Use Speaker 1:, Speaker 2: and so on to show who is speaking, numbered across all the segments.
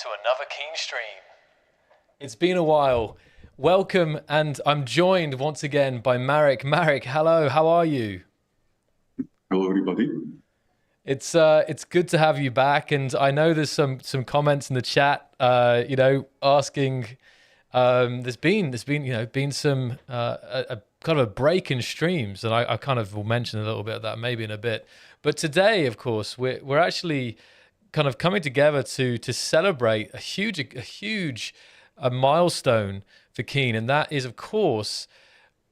Speaker 1: to another Keen stream. It's been a while. Welcome, and I'm joined once again by Marek. Marek, hello, how are you?
Speaker 2: Hello, everybody.
Speaker 1: It's good to have you back, and I know there's some comments in the chat, asking. There's been some a kind of a break in streams, and I kind of will mention a little bit of that maybe in a bit. But today, of course, we're actually kind of coming together to celebrate a huge milestone for Keen, and that is, of course,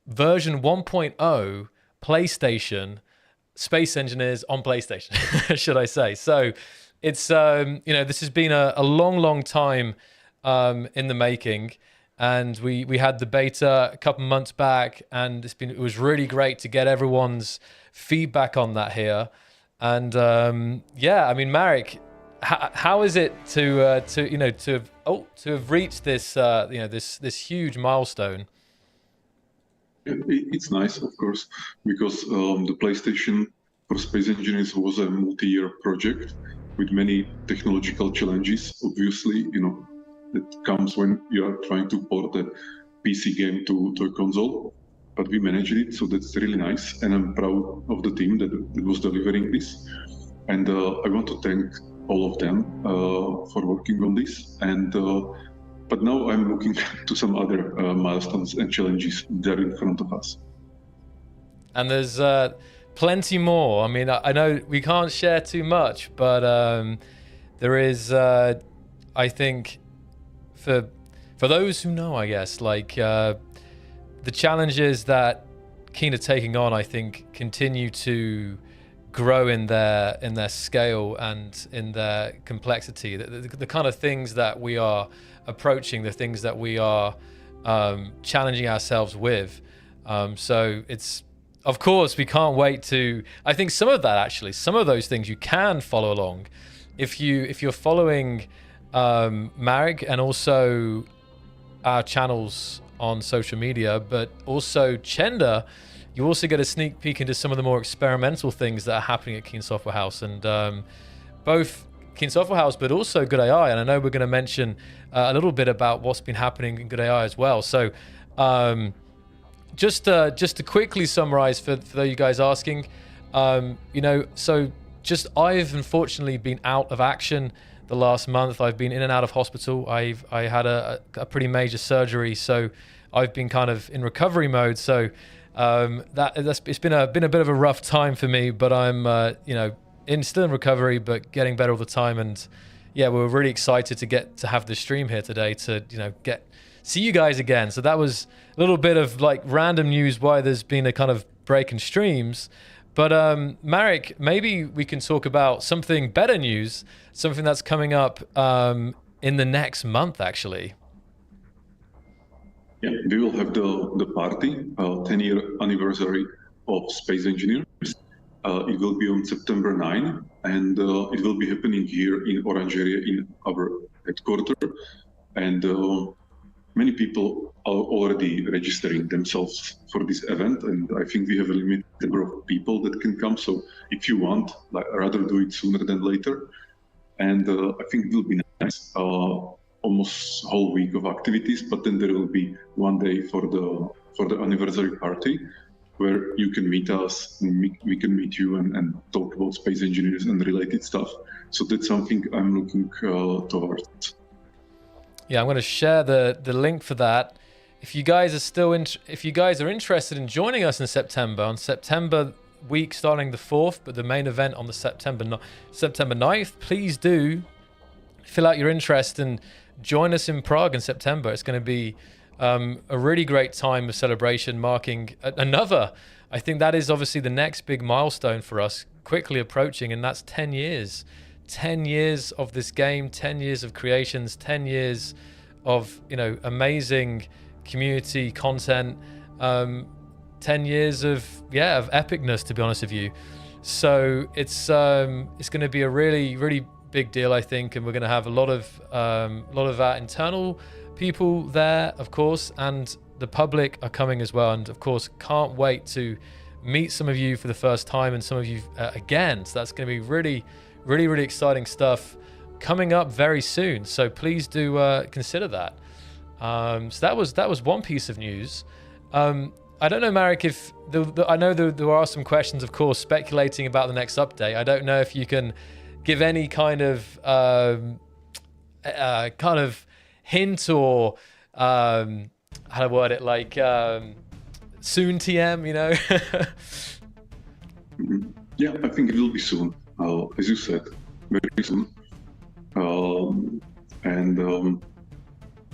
Speaker 1: version 1.0 PlayStation. Space Engineers on PlayStation, should I say. So it's, this has been a long time in the making. And we had the beta a couple months back, and it was really great to get everyone's feedback on that here. And Marek, how is it to have reached this this huge milestone?
Speaker 2: It's nice, of course, because the PlayStation for Space Engineers was a multi-year project with many technological challenges. Obviously, it comes when you are trying to port a PC game to a console, but we managed it, so that's really nice. And I'm proud of the team that was delivering this. And I want to thank all of them for working on this. And but now I'm looking to some other milestones and challenges that are in front of us.
Speaker 1: And there's plenty more. I mean, I know we can't share too much, but there is, I think, for those who know, I guess, like the challenges that Keen are taking on, I think, continue to grow in their scale and in their complexity. The kind of things that we are approaching, the things that we are challenging ourselves with. So it's, of course, we can't wait to. I think some of those things you can follow along if you're following Marek and also our channels on social media, but also Chender. You also get a sneak peek into some of the more experimental things that are happening at Keen Software House, and both Keen Software House, but also Good AI. And I know we're going to mention a little bit about what's been happening in Good AI as well. So just to quickly summarize for you guys asking, I've unfortunately been out of action the last month. I've been in and out of hospital. I had a pretty major surgery, so I've been kind of in recovery mode. So it's been a bit of a rough time for me, but I'm still in recovery, but getting better all the time. And yeah, we're really excited to have this stream here today to see you guys again. So that was a little bit of like random news why there's been a kind of break in streams. But Marek, maybe we can talk about something better news, something that's coming up in the next month, actually.
Speaker 2: Yeah, we will have the party, 10-year anniversary of Space Engineers. It will be on September 9, and it will be happening here in Orange area in our headquarters. And many people are already registering themselves for this event, and I think we have a limited number of people that can come. So if you want, rather do it sooner than later. And I think it will be nice. Almost whole week of activities, but then there will be one day for the anniversary party where you can meet us, and we can meet you and talk about space engineers and related stuff. So that's something I'm looking towards.
Speaker 1: Yeah, I'm going to share the link for that. If you guys are interested in joining us in September, on September week starting the 4th, but the main event on the September 9th, please do fill out your interest and join us in Prague in September. It's going to be a really great time of celebration, marking another. I think that is obviously the next big milestone for us, quickly approaching, and that's 10 years. 10 years of this game, 10 years of creations, 10 years of amazing community content, 10 years of epicness, to be honest with you. So it's going to be a really big deal, I think, and we're going to have a lot of our internal people there, of course, and the public are coming as well. And of course, can't wait to meet some of you for the first time and some of you again. So that's going to be really exciting stuff. coming up very soon. So please do consider that. So that was one piece of news. I don't know, Marek, if I know there are some questions, of course, speculating about the next update. I don't know if you can give any kind of hint or how to word it, like soon TM, you know?
Speaker 2: Yeah, I think it will be soon, as you said, very soon.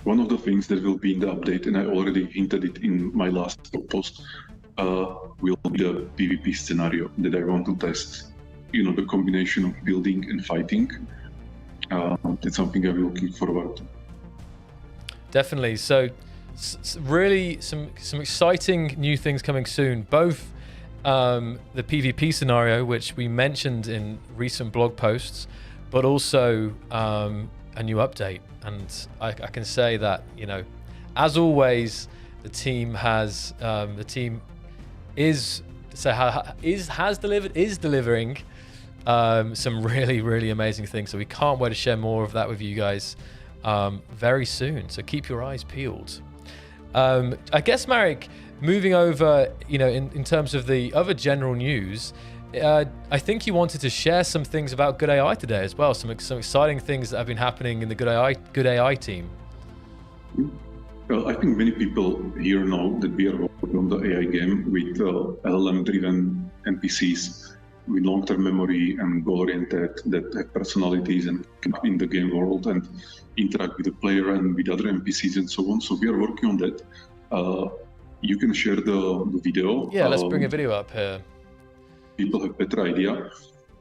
Speaker 2: One of the things that will be in the update, and I already hinted it in my last post, will be the PvP scenario that I want to test. You know, the combination of building and fighting. That's something I'm looking forward to.
Speaker 1: Definitely. So really some exciting new things coming soon. Both the PvP scenario, which we mentioned in recent blog posts, but also a new update. And I can say that, you know, as always, the team is delivering some really amazing things. So we can't wait to share more of that with you guys very soon. So keep your eyes peeled. I guess, Marek, moving over, you know, in terms of the other general news, I think you wanted to share some things about Good AI today as well. Some exciting things that have been happening in the Good AI team.
Speaker 2: Well, I think many people here know that we are working on the AI game with LLM-driven NPCs with long-term memory and goal-oriented, that have personalities and can be in the game world and interact with the player and with other NPCs and so on. So we are working on that. You can share the video.
Speaker 1: Yeah, let's bring a video up here.
Speaker 2: People have better idea.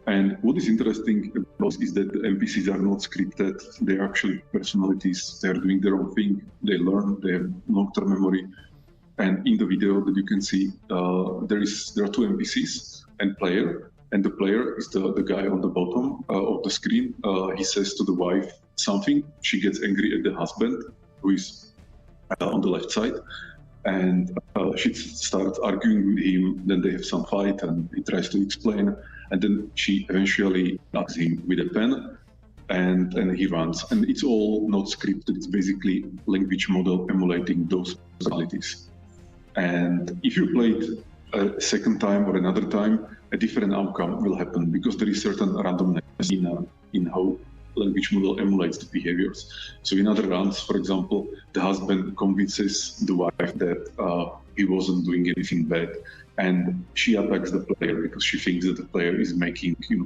Speaker 2: And what is interesting about is that the NPCs are not scripted. They're actually personalities. They're doing their own thing. They learn. They have long-term memory. And in the video that you can see, there are two NPCs and player. And the player is the guy on the bottom of the screen. He says to the wife something. She gets angry at the husband, who is on the left side. And she starts arguing with him. Then they have some fight, and he tries to explain. And then she eventually knocks him with a pen, and he runs. And it's all not scripted. It's basically language model emulating those personalities. And if you play it a second time or another time, a different outcome will happen because there is certain randomness in how language model emulates the behaviors. So in other runs, for example, the husband convinces the wife that he wasn't doing anything bad, and she attacks the player because she thinks that the player is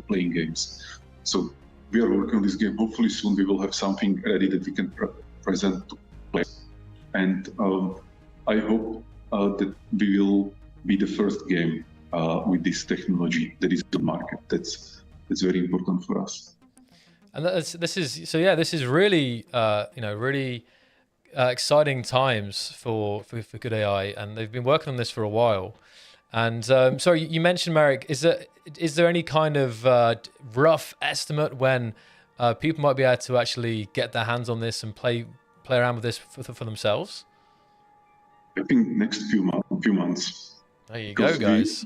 Speaker 2: playing games. So we are working on this game. Hopefully soon we will have something ready that we can present to players. And I hope that we will be the first game with this technology that is on the market. That's very important for us.
Speaker 1: And this is really really exciting times for Good AI, and they've been working on this for a while. And sorry, you mentioned, Marek, is there any kind of rough estimate when people might be able to actually get their hands on this and play around with this for themselves?
Speaker 2: I think next few months.
Speaker 1: There you go, guys.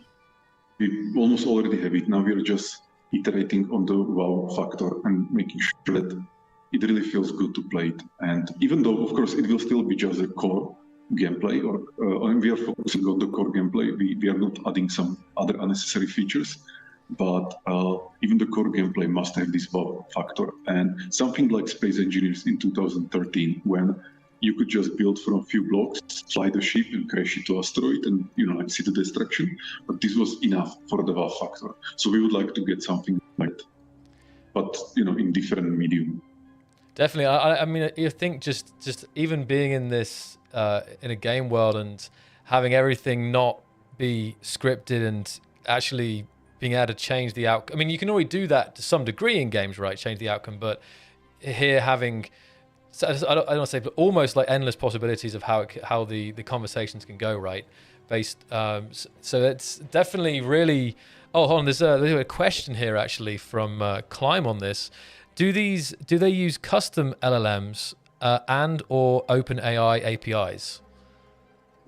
Speaker 2: We almost already have it. Now we are just iterating on the wow factor and making sure that it really feels good to play it. And even though, of course, it will still be just a core gameplay, or we are focusing on the core gameplay, we are not adding some other unnecessary features, but even the core gameplay must have this wow factor. And something like Space Engineers in 2013, when you could just build from a few blocks, fly the ship and crash into asteroid and, see the destruction. But this was enough for the wow factor. So we would like to get something like that, but, in different medium.
Speaker 1: Definitely. I mean, you think just even being in this, in a game world and having everything not be scripted and actually being able to change the outcome. I mean, you can already do that to some degree in games, right? Change the outcome. But here having... So I don't want to say, but almost like endless possibilities of how the conversations can go, right? So it's definitely really. Oh, hold on. There's a question here actually from Climb on this. Do they use custom LLMs and or OpenAI APIs?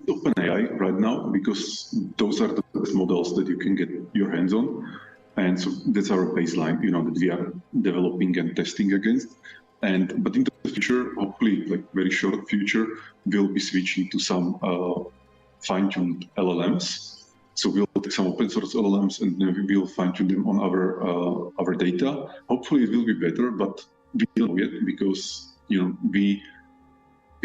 Speaker 2: OpenAI right now, because those are the best models that you can get your hands on. And so that's our baseline, that we are developing and testing against. But in the future, hopefully, like very short future, we'll be switching to some fine-tuned LLMs. So we'll take some open source LLMs and then we will fine-tune them on our data. Hopefully, it will be better, but we don't know yet because we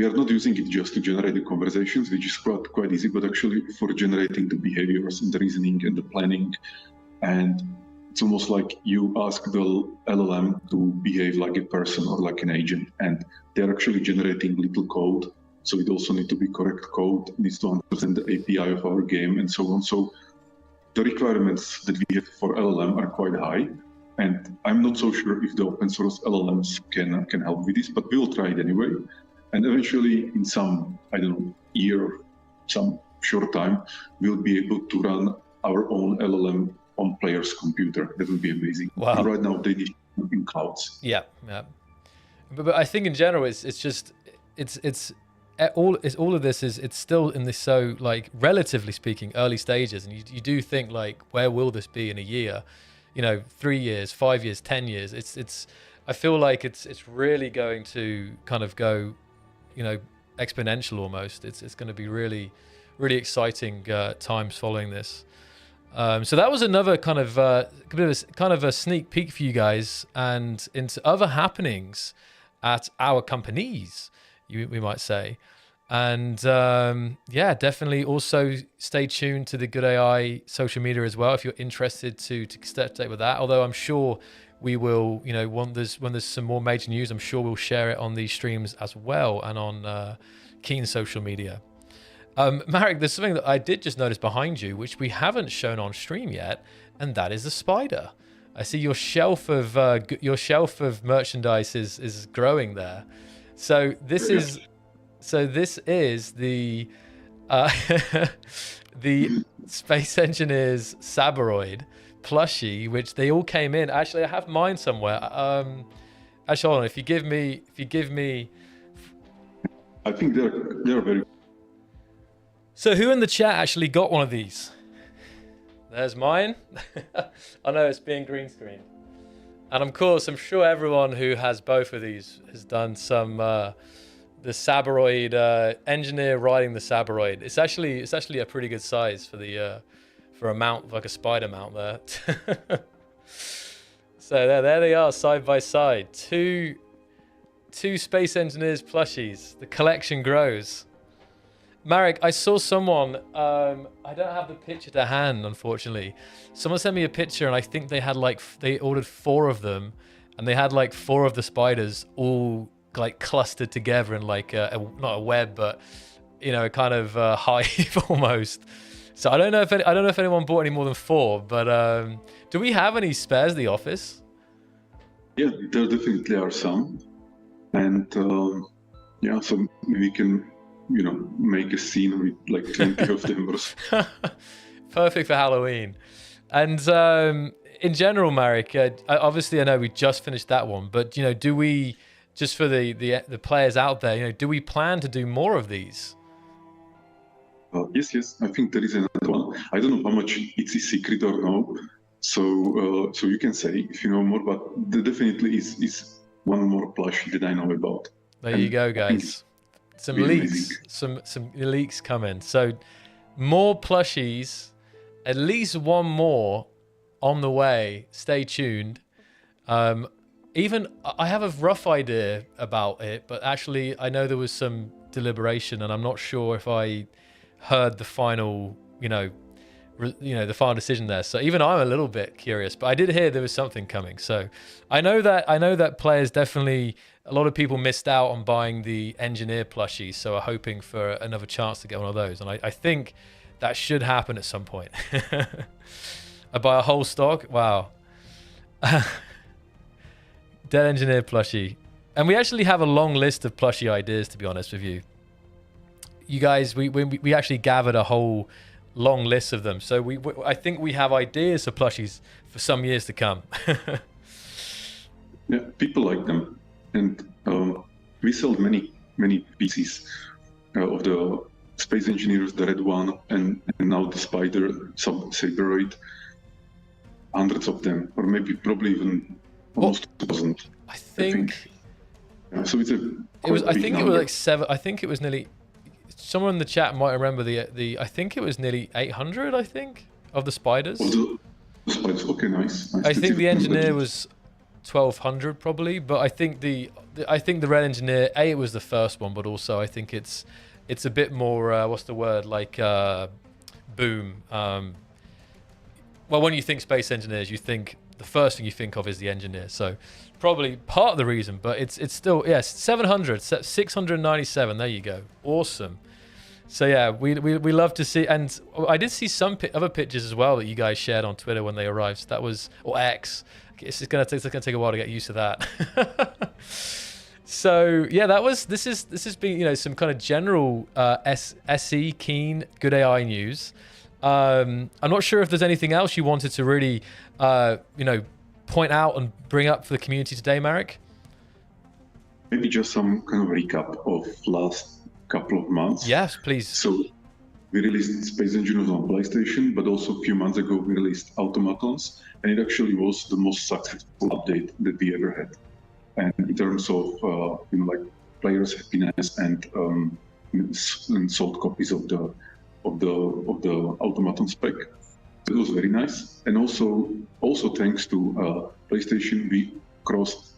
Speaker 2: are not using it just to generate the conversations, which is quite easy, but actually for generating the behaviors and the reasoning and the planning. And it's almost like you ask the LLM to behave like a person or like an agent, and they're actually generating little code. So it also needs to be correct code, needs to understand the API of our game and so on. So the requirements that we have for LLM are quite high. And I'm not so sure if the open source LLMs can help with this, but we'll try it anyway. And eventually in some, year or some short time, we'll be able to run our own LLM on player's computer. That would be amazing.
Speaker 1: Wow.
Speaker 2: And right now they need in clouds.
Speaker 1: Yeah. But I think in general, it's all of this is it's still in this, so like relatively speaking, early stages, and you do think like, where will this be in a year? 3 years, 5 years, 10 years. It's I feel like it's really going to kind of go, exponential almost. It's going to be really, really exciting times following this. So that was another kind of a sneak peek for you guys and into other happenings at our companies, we might say. And definitely also stay tuned to the Good AI social media as well if you're interested to stay up to date with that. Although I'm sure we will, when there's some more major news, I'm sure we'll share it on these streams as well and on Keen social media. Marek, there's something that I did just notice behind you, which we haven't shown on stream yet, and that is the spider. I see your shelf of merchandise is growing there. So this is the the Space Engineers Saboroid plushie, which they all came in. Actually, I have mine somewhere. Actually, hold on. If you give me,
Speaker 2: I think they're very.
Speaker 1: So who in the chat actually got one of these? There's mine. I know it's being green screened. And of course, I'm sure everyone who has both of these has done some the Saboroid engineer riding the Saboroid. It's actually a pretty good size for the for a mount, like a spider mount there. So there they are, side by side. Two Space Engineers plushies. The collection grows. Marek, I saw someone, I don't have the picture to hand, unfortunately. Someone sent me a picture and I think they ordered 4 of them and they had like 4 of the spiders all like clustered together in like not a web, but a kind of hive almost. So I don't know if anyone bought any more than 4, but do we have any spares at the office?
Speaker 2: Yeah, there definitely are some. And so we can make a scene with like 20 of them.
Speaker 1: Perfect for Halloween. And in general, Marek, obviously I know we just finished that one, but do we, just for the players out there, do we plan to do more of these?
Speaker 2: Yes. I think there is another one. I don't know how much it's a secret or no. So you can say if you know more, but there definitely is one more plushie that I know about.
Speaker 1: There you go, guys. Some leaks, some leaks coming. So more plushies, at least one more on the way. Stay tuned. Even I have a rough idea about it, but actually I know there was some deliberation, and I'm not sure if I heard the final, the final decision there. So even I'm a little bit curious, but I did hear there was something coming. So I know that players definitely. A lot of people missed out on buying the engineer plushies, so are hoping for another chance to get one of those. And I think that should happen at some point. I buy a whole stock. Wow. Dead engineer plushie. And we actually have a long list of plushie ideas, to be honest with you. You guys, we actually gathered a whole long list of them. So I think we have ideas for plushies for some years to come.
Speaker 2: Yeah, people like them. And we sold many pieces of the Space Engineers, the red one, and now the Spider Saboroid. hundreds of them, or maybe probably even almost 1,000.
Speaker 1: I think.
Speaker 2: Yeah, so it's a.
Speaker 1: It was. I think
Speaker 2: number.
Speaker 1: it was like 7. I think it was nearly. Someone in the chat might remember the. I think it was nearly 800. I think of the spiders.
Speaker 2: The spiders. Okay, nice.
Speaker 1: I think the engineer was 1,200 probably, but I think the red engineer. It was the first one, but also I think it's a bit more. What's the word? Like boom. Well, when you think space engineers, you think the first thing you think of is the engineer. So probably part of the reason, but it's still, yes, 700, 697. There you go. Awesome. So yeah, we love to see, and I did see some other pictures as well that you guys shared on Twitter when they arrived. So that was, or X. It's gonna take a while to get used to that. So yeah, this has been some kind of general SE keen good AI news. I'm not sure if there's anything else you wanted to really point out and bring up for the community today, Marek.
Speaker 2: Maybe just some kind of recap of last couple of months.
Speaker 1: Yes, please.
Speaker 2: So we released Space Engineers on PlayStation, but also a few months ago we released Automatons, and it actually was the most successful update that we ever had. And in terms of like players' happiness and sold copies of the Automaton spec, it was very nice. And also thanks to PlayStation, we crossed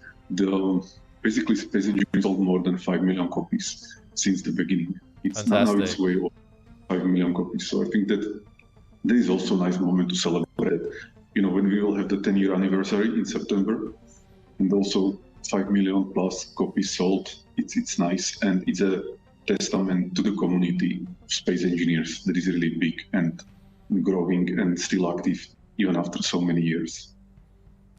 Speaker 2: basically Space Engineers sold more than 5 million copies since the beginning. It's now it's way over 5 million copies. So I think that there is also a nice moment to celebrate. When we will have the 10-year anniversary in September, and also 5 million plus copies sold. It's nice, and it's a testament to the community of space engineers that is really big and growing and still active even after so many years.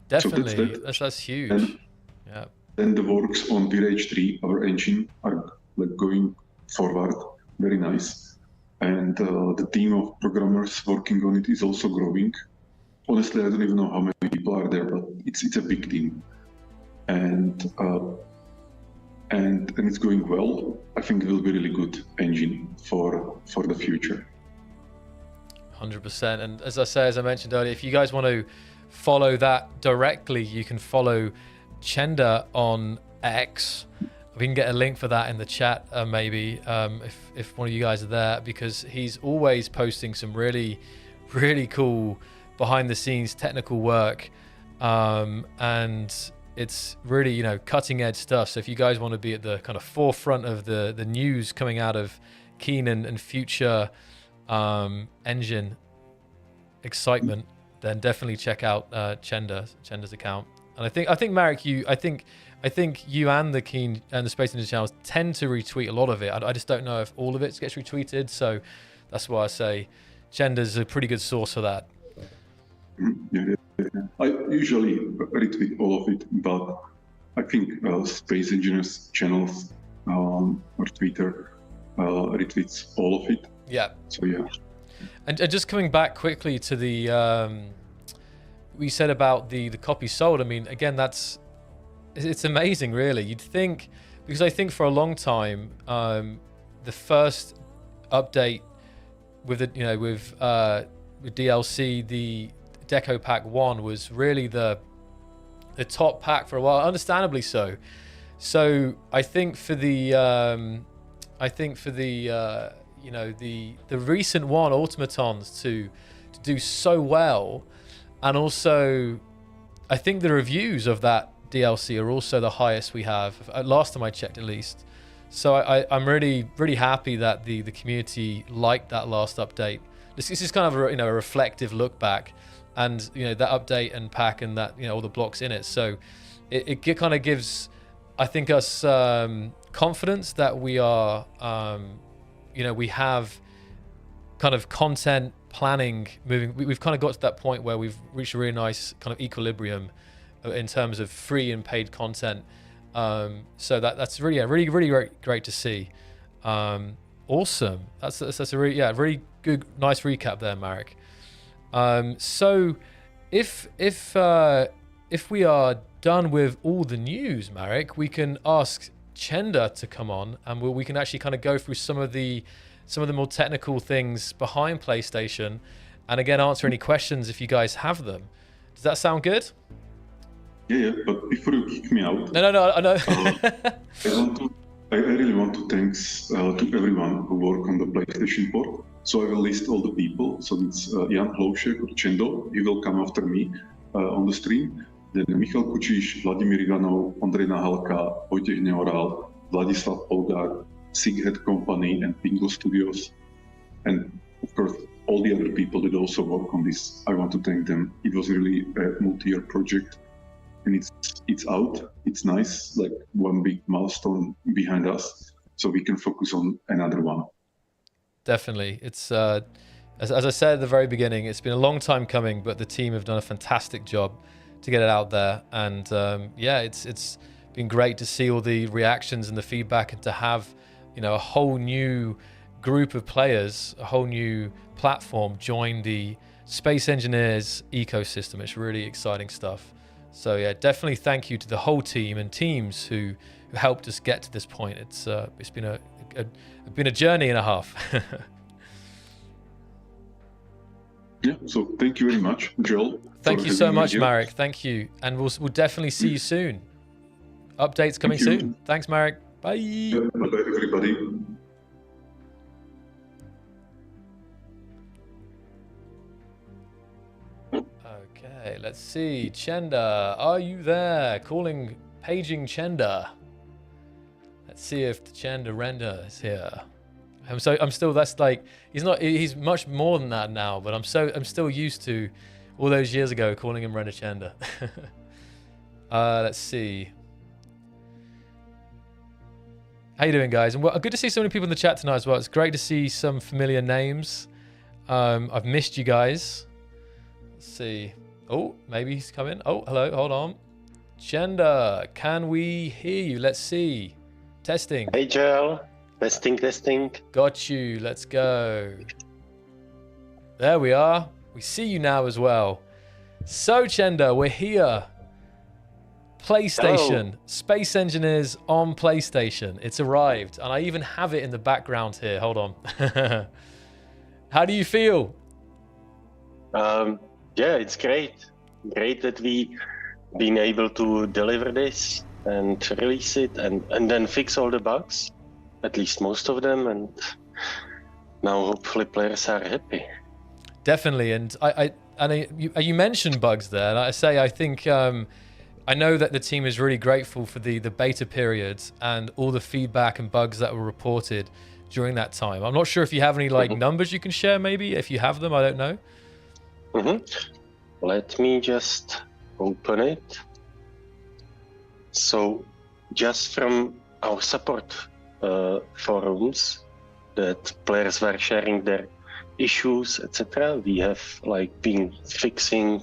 Speaker 1: Definitely, so that's huge.
Speaker 2: And
Speaker 1: yeah.
Speaker 2: Then the works on VRage 3, our engine, are like going forward. Very nice. And the team of programmers working on it is also growing. Honestly, I don't even know how many people are there, but it's a big team. And it's going well. I think it will be a really good engine for the future.
Speaker 1: 100%. And as I mentioned earlier, if you guys want to follow that directly, you can follow Chender on X. We can get a link for that in the chat, maybe, if one of you guys are there, because he's always posting some really, really cool behind-the-scenes technical work, and it's really cutting-edge stuff. So if you guys want to be at the kind of forefront of the news coming out of Keen and future engine excitement, then definitely check out Chender's account. And I think Marek, I think you and the Keen and the Space Ninja channels tend to retweet a lot of it. I just don't know if all of it gets retweeted, so that's why I say Chender's a pretty good source for that.
Speaker 2: Yeah. I usually retweet all of it, but I think Space Engineers channels or Twitter retweets all of it.
Speaker 1: Yeah.
Speaker 2: So yeah.
Speaker 1: And just coming back quickly to the we said about the copy sold. I mean, again, it's amazing, really. You'd think, because I think for a long time, the first update with the with DLC, the Deco Pack 1 was really the top pack for a while, understandably so. So I think for the the recent one, Automatons, to do so well, and also I think the reviews of that DLC are also the highest we have, last time I checked at least. So I'm really, really happy that the community liked that last update. This is kind of a reflective look back, and that update and pack and that all the blocks in it. So it kind of gives, I think, us confidence that we are we have kind of content planning moving. We've kind of got to that point where we've reached a really nice kind of equilibrium in terms of free and paid content. So that's really great to see. Awesome. That's a really good, nice recap there, Marek. So if we are done with all the news, Marek, we can ask Chender to come on, and we can actually kind of go through some of the more technical things behind PlayStation, and again answer any questions if you guys have them. Does that sound good?
Speaker 2: Yeah, but before you kick me out,
Speaker 1: No, I know.
Speaker 2: I really want to thanks to everyone who worked on the PlayStation port. So I will list all the people. So it's Jan Hloušek or Chender, he will come after me on the stream. Then Michal Kučiš, Vladimír Ivanov, Ondrej Nahalka, Vojtech Neoral, Vladislav Polgár, Sighead Company and Pingo Studios. And of course, all the other people that also work on this, I want to thank them. It was really a multi-year project. And it's out, it's nice, like one big milestone behind us, so we can focus on another one.
Speaker 1: Definitely. It's as I said at the very beginning, it's been a long time coming, but the team have done a fantastic job to get it out there. And yeah, it's been great to see all the reactions and the feedback, and to have, you know, a whole new group of players, a whole new platform join the Space Engineers ecosystem. It's really exciting stuff. So yeah, definitely thank you to the whole team and teams who helped us get to this point. It's been a journey and a half.
Speaker 2: Yeah, so thank you very much, Joel.
Speaker 1: Thank you so much, Marek. Thank you, and we'll definitely see you soon. Updates coming soon. Thanks, Marek. Bye.
Speaker 2: Yeah, bye, everybody.
Speaker 1: Okay, let's see. Chender, are you there? Paging Chender. Let's see if the Chender render is here. I'm still, that's like, he's much more than that now, but I'm still used to all those years ago calling him Render Chender. Let's see. How you doing, guys? And good to see so many people in the chat tonight as well. It's great to see some familiar names. I've missed you guys. Let's see. Oh, maybe he's coming. Oh, hello. Hold on. Chender, can we hear you? Let's see. Testing.
Speaker 3: Hey, Joel. Testing.
Speaker 1: Got you. Let's go. There we are. We see you now as well. So, Chender, we're here. PlayStation.
Speaker 3: Hello.
Speaker 1: Space Engineers on PlayStation. It's arrived. And I even have it in the background here. Hold on. How do you feel?
Speaker 3: Yeah, it's great. Great that we been able to deliver this and release it and then fix all the bugs, at least most of them, and now hopefully players are happy.
Speaker 1: Definitely, and you mentioned bugs there, and I think I know that the team is really grateful for the beta period and all the feedback and bugs that were reported during that time. I'm not sure if you have any numbers you can share, maybe if you have them. I don't know.
Speaker 3: Let me just open it. So just from our support forums that players were sharing their issues, etc., we have been fixing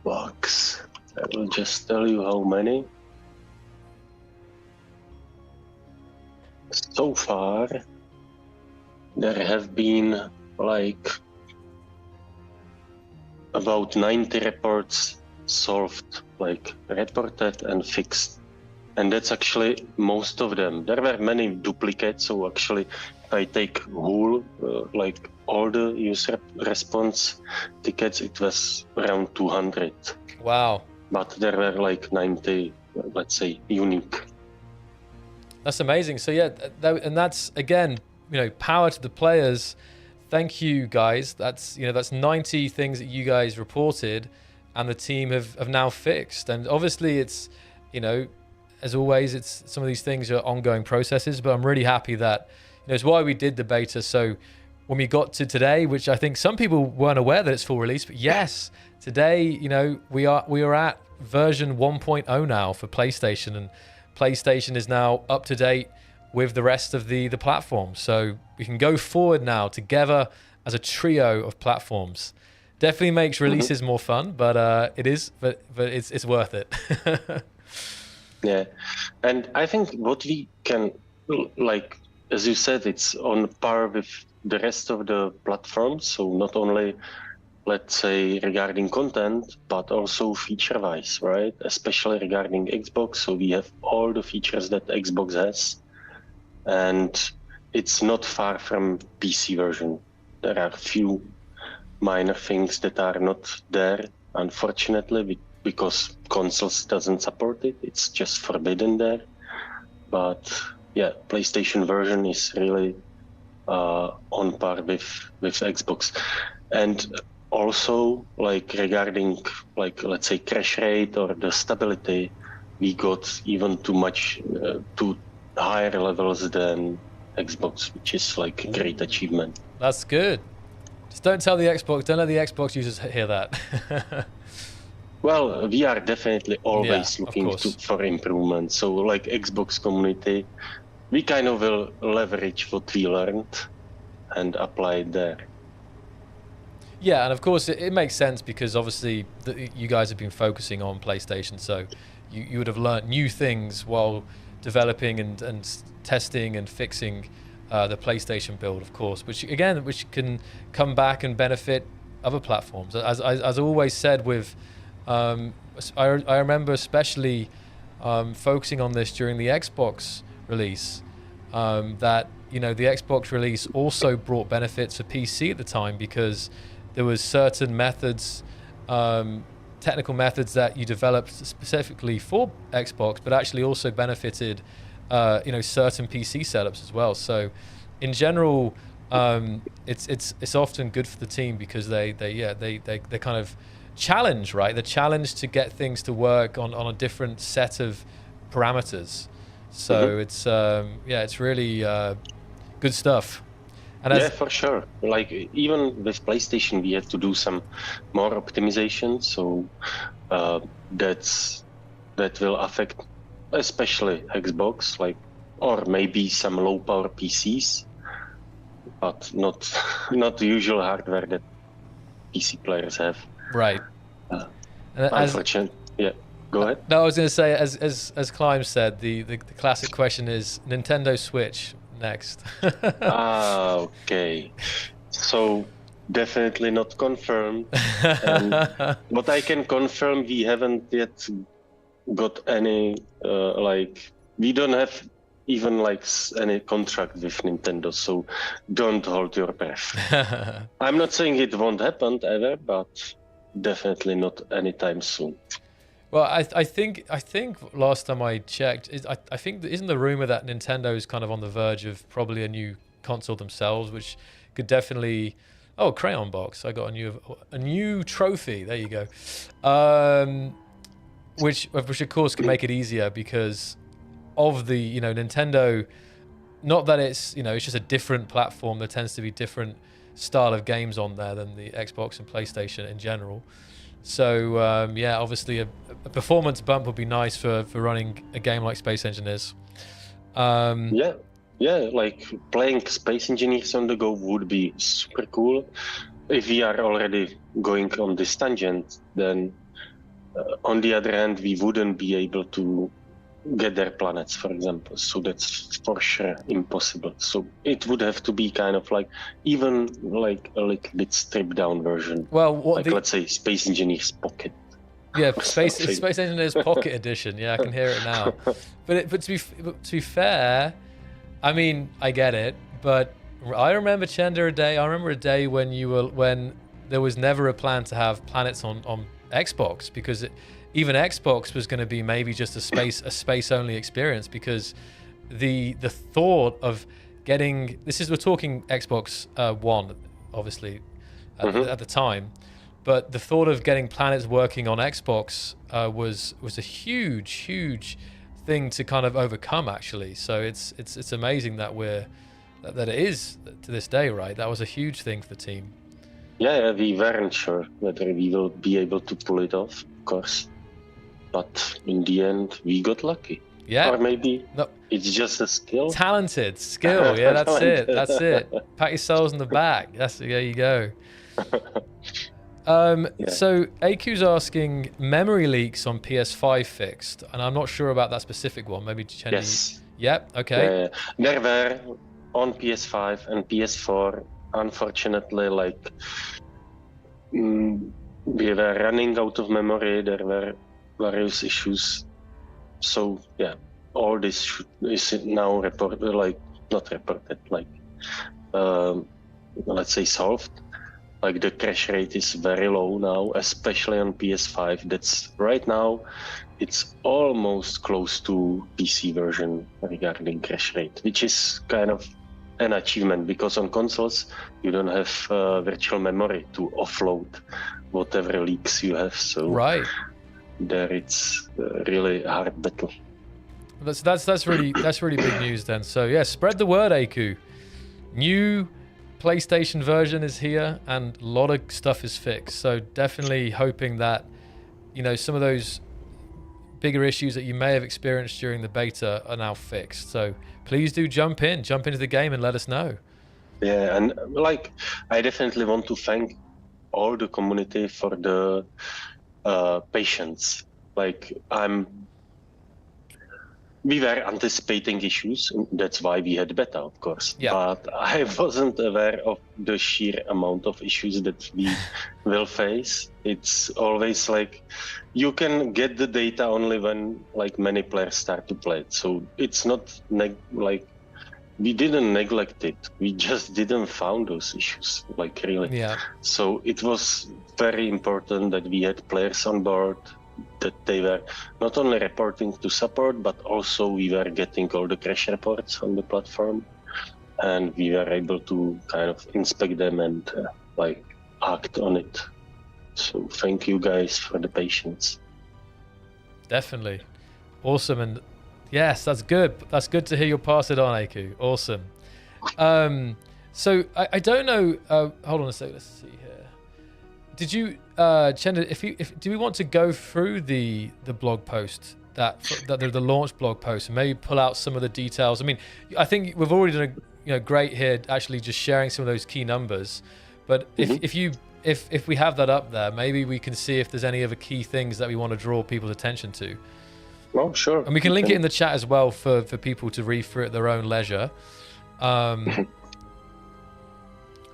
Speaker 3: bugs. I will just tell you how many. So far there have been about 90 reports solved, reported and fixed. And that's actually most of them. There were many duplicates, so actually if I take whole, all the user response tickets, it was around 200.
Speaker 1: Wow.
Speaker 3: But there were 90, let's say, unique.
Speaker 1: That's amazing. So yeah, and that's, again, power to the players. Thank you, guys. That's 90 things that you guys reported and the team have now fixed. And obviously it's, as always, it's some of these things are ongoing processes, but I'm really happy that, it's why we did the beta. So when we got to today, which I think some people weren't aware that it's full release, but yes, today, we are at version 1.0 now for PlayStation, and PlayStation is now up to date with the rest of the platform. So we can go forward now together as a trio of platforms. Definitely makes releases more fun, but it's worth it.
Speaker 3: Yeah, and I think what we can, as you said, it's on par with the rest of the platforms. So not only, let's say, regarding content, but also feature-wise, right? Especially regarding Xbox. So we have all the features that Xbox has. And it's not far from PC version. There are few minor things that are not there unfortunately, because consoles doesn't support it. It's just forbidden there. But yeah, PlayStation version is really on par with Xbox. And also, like regarding, like, let's say, crash rate or the stability, we got even to higher levels than Xbox, which is like a great achievement.
Speaker 1: That's good. Just don't let the Xbox users hear that.
Speaker 3: Well, we are definitely always looking for improvement. So like Xbox community, we kind of will leverage what we learned and apply it there.
Speaker 1: Yeah, and of course it makes sense because obviously you guys have been focusing on PlayStation, so you would have learned new things while developing and testing and fixing the PlayStation build, of course, which can come back and benefit other platforms. As I always said with, I remember especially focusing on this during the Xbox release, that the Xbox release also brought benefits for PC at the time because there was certain methods, technical methods that you developed specifically for Xbox, but actually also benefited, certain PC setups as well. So, in general, it's often good for the team because they kind of challenge, right? The challenge to get things to work on a different set of parameters. So it's really good stuff. And
Speaker 3: for sure. Like even with PlayStation, we had to do some more optimization. So that will affect especially Xbox, or maybe some low power PCs, but not the usual hardware that PC players have.
Speaker 1: Right.
Speaker 3: Unfortunately, yeah. Go ahead.
Speaker 1: No, I was going to say, as Climb said, the classic question is Nintendo Switch next.
Speaker 3: Okay. So definitely not confirmed. But I can confirm we haven't yet got any we don't have even any contract with Nintendo, so don't hold your breath. I'm not saying it won't happen ever, but definitely not anytime soon.
Speaker 1: Well, I think last time I checked, I think isn't the rumor that Nintendo is kind of on the verge of probably a new console themselves, which could definitely. Oh, Crayon Box! I got a new trophy. There you go. Which of course can make it easier because of the Nintendo. Not that it's it's just a different platform. There tends to be different style of games on there than the Xbox and PlayStation in general. So obviously a performance bump would be nice for running a game like Space Engineers.
Speaker 3: Like playing Space Engineers on the go would be super cool. If we are already going on this tangent, then on the other hand, we wouldn't be able to get their planets, for example. So that's for sure impossible. So it would have to be kind of even a little bit stripped down version.
Speaker 1: Well,
Speaker 3: let's say Space Engineers Pocket.
Speaker 1: Yeah, Space Engineers Pocket Edition. Yeah, I can hear it now. But to be fair, I mean, I get it. But I remember Chender a day when there was never a plan to have planets on Xbox because even Xbox was going to be maybe just a space only experience because the thought of getting we're talking Xbox One obviously at the time, but the thought of getting planets working on Xbox was a huge thing to kind of overcome actually. So it's amazing that it is to this day, right? That was a huge thing for the team.
Speaker 3: Yeah, we weren't sure whether we will be able to pull it off, of course. But in the end, we got lucky.
Speaker 1: Yeah.
Speaker 3: Or maybe it's just a skill.
Speaker 1: Talented skill. Yeah, that's it. That's it. Pat yourselves on the back. There you go. So AQ's asking memory leaks on PS5 fixed, and I'm not sure about that specific one. Maybe Chenny.
Speaker 3: Yes.
Speaker 1: Yep. Okay.
Speaker 3: There were on PS5 and PS4. Unfortunately, we were running out of memory. There were various issues. So yeah, all this is now reported, not reported, let's say solved. like the crash rate is very low now, especially on PS5. That's right now, it's almost close to PC version regarding crash rate, which is kind of an achievement because on consoles you don't have virtual memory to offload whatever leaks you have. So
Speaker 1: Right.
Speaker 3: there it's really hard battle.
Speaker 1: That's really big news then. So yeah, spread the word, Aku. New PlayStation version is here and a lot of stuff is fixed. So definitely hoping that, you know, some of those bigger issues that you may have experienced during the beta are now fixed. So please do jump into the game and let us know.
Speaker 3: Yeah, and like I definitely want to thank all the community for the patience. Like we were anticipating issues, and that's why we had beta, of course.
Speaker 1: Yeah.
Speaker 3: But I wasn't aware of the sheer amount of issues that we will face. It's always like you can get the data only when like many players start to play it. So it's not like we didn't neglect it. We just didn't found those issues, like really.
Speaker 1: Yeah.
Speaker 3: So it was very important that we had players on board, that they were not only reporting to support, but also we were getting all the crash reports on the platform, and we were able to kind of inspect them and like act on it. So thank you guys for the patience.
Speaker 1: Definitely. Awesome. And yes, that's good. That's good to hear you'll pass it on, Aku. Awesome. So I don't know. Hold on a second. Let's see here. Did you, Chender, do we want to go through the blog post that the launch blog post and maybe pull out some of the details? I mean, I think we've already done great here, actually just sharing some of those key numbers. But if we have that up there, maybe we can see if there's any other key things that we want to draw people's attention to.
Speaker 3: Oh, sure.
Speaker 1: And we can link it in the chat as well for people to read through at their own leisure. And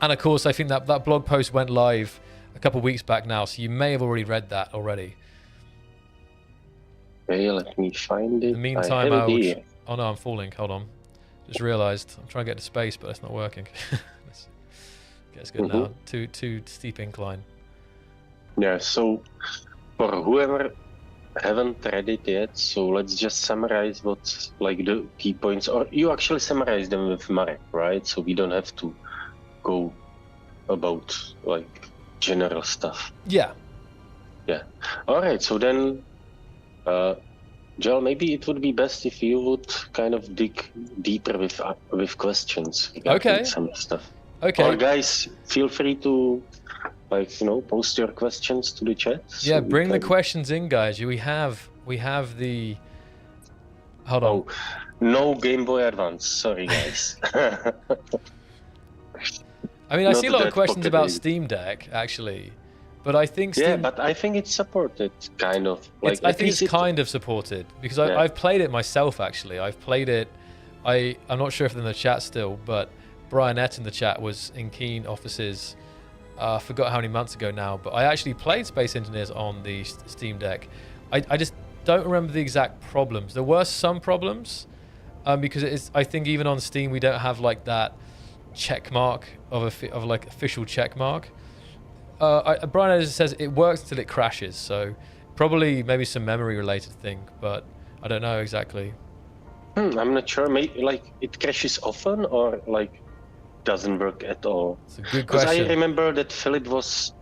Speaker 1: of course, I think that blog post went live a couple of weeks back now, so you may have already read that already.
Speaker 3: Okay, let me find it.
Speaker 1: In the meantime, oh no, I'm falling. Hold on. Just realized I'm trying to get to space, but it's not working. It's good now. Too steep incline.
Speaker 3: Yeah, so for whoever haven't read it yet, so let's just summarize what's like the key points, or you actually summarize them with Marek, right? So we don't have to go about like general stuff.
Speaker 1: Yeah.
Speaker 3: All right, so then Joel, maybe it would be best if you would kind of dig deeper with questions regarding some stuff.
Speaker 1: Okay.
Speaker 3: Or guys, feel free to post your questions to the chat.
Speaker 1: Yeah, bring the questions in, guys. We have the. Hold on.
Speaker 3: No Game Boy Advance. Sorry, guys.
Speaker 1: I mean, I see a lot of questions about Steam Deck, actually, but I think
Speaker 3: but I think it's supported, kind of.
Speaker 1: I think it's kind of supported because I've played it myself. Actually, I've played it. I'm not sure if they're in the chat still, but Brian Ett in the chat was in Keen offices. I forgot how many months ago now, but I actually played Space Engineers on the Steam Deck. I just don't remember the exact problems. There were some problems because I think even on Steam we don't have like that check mark of like official check mark. Brian says it works until it crashes, so probably maybe some memory related thing, but I don't know exactly.
Speaker 3: I'm not sure. Maybe like it crashes often or like doesn't work at all.
Speaker 1: It's a good question.
Speaker 3: Because I remember that Philip was,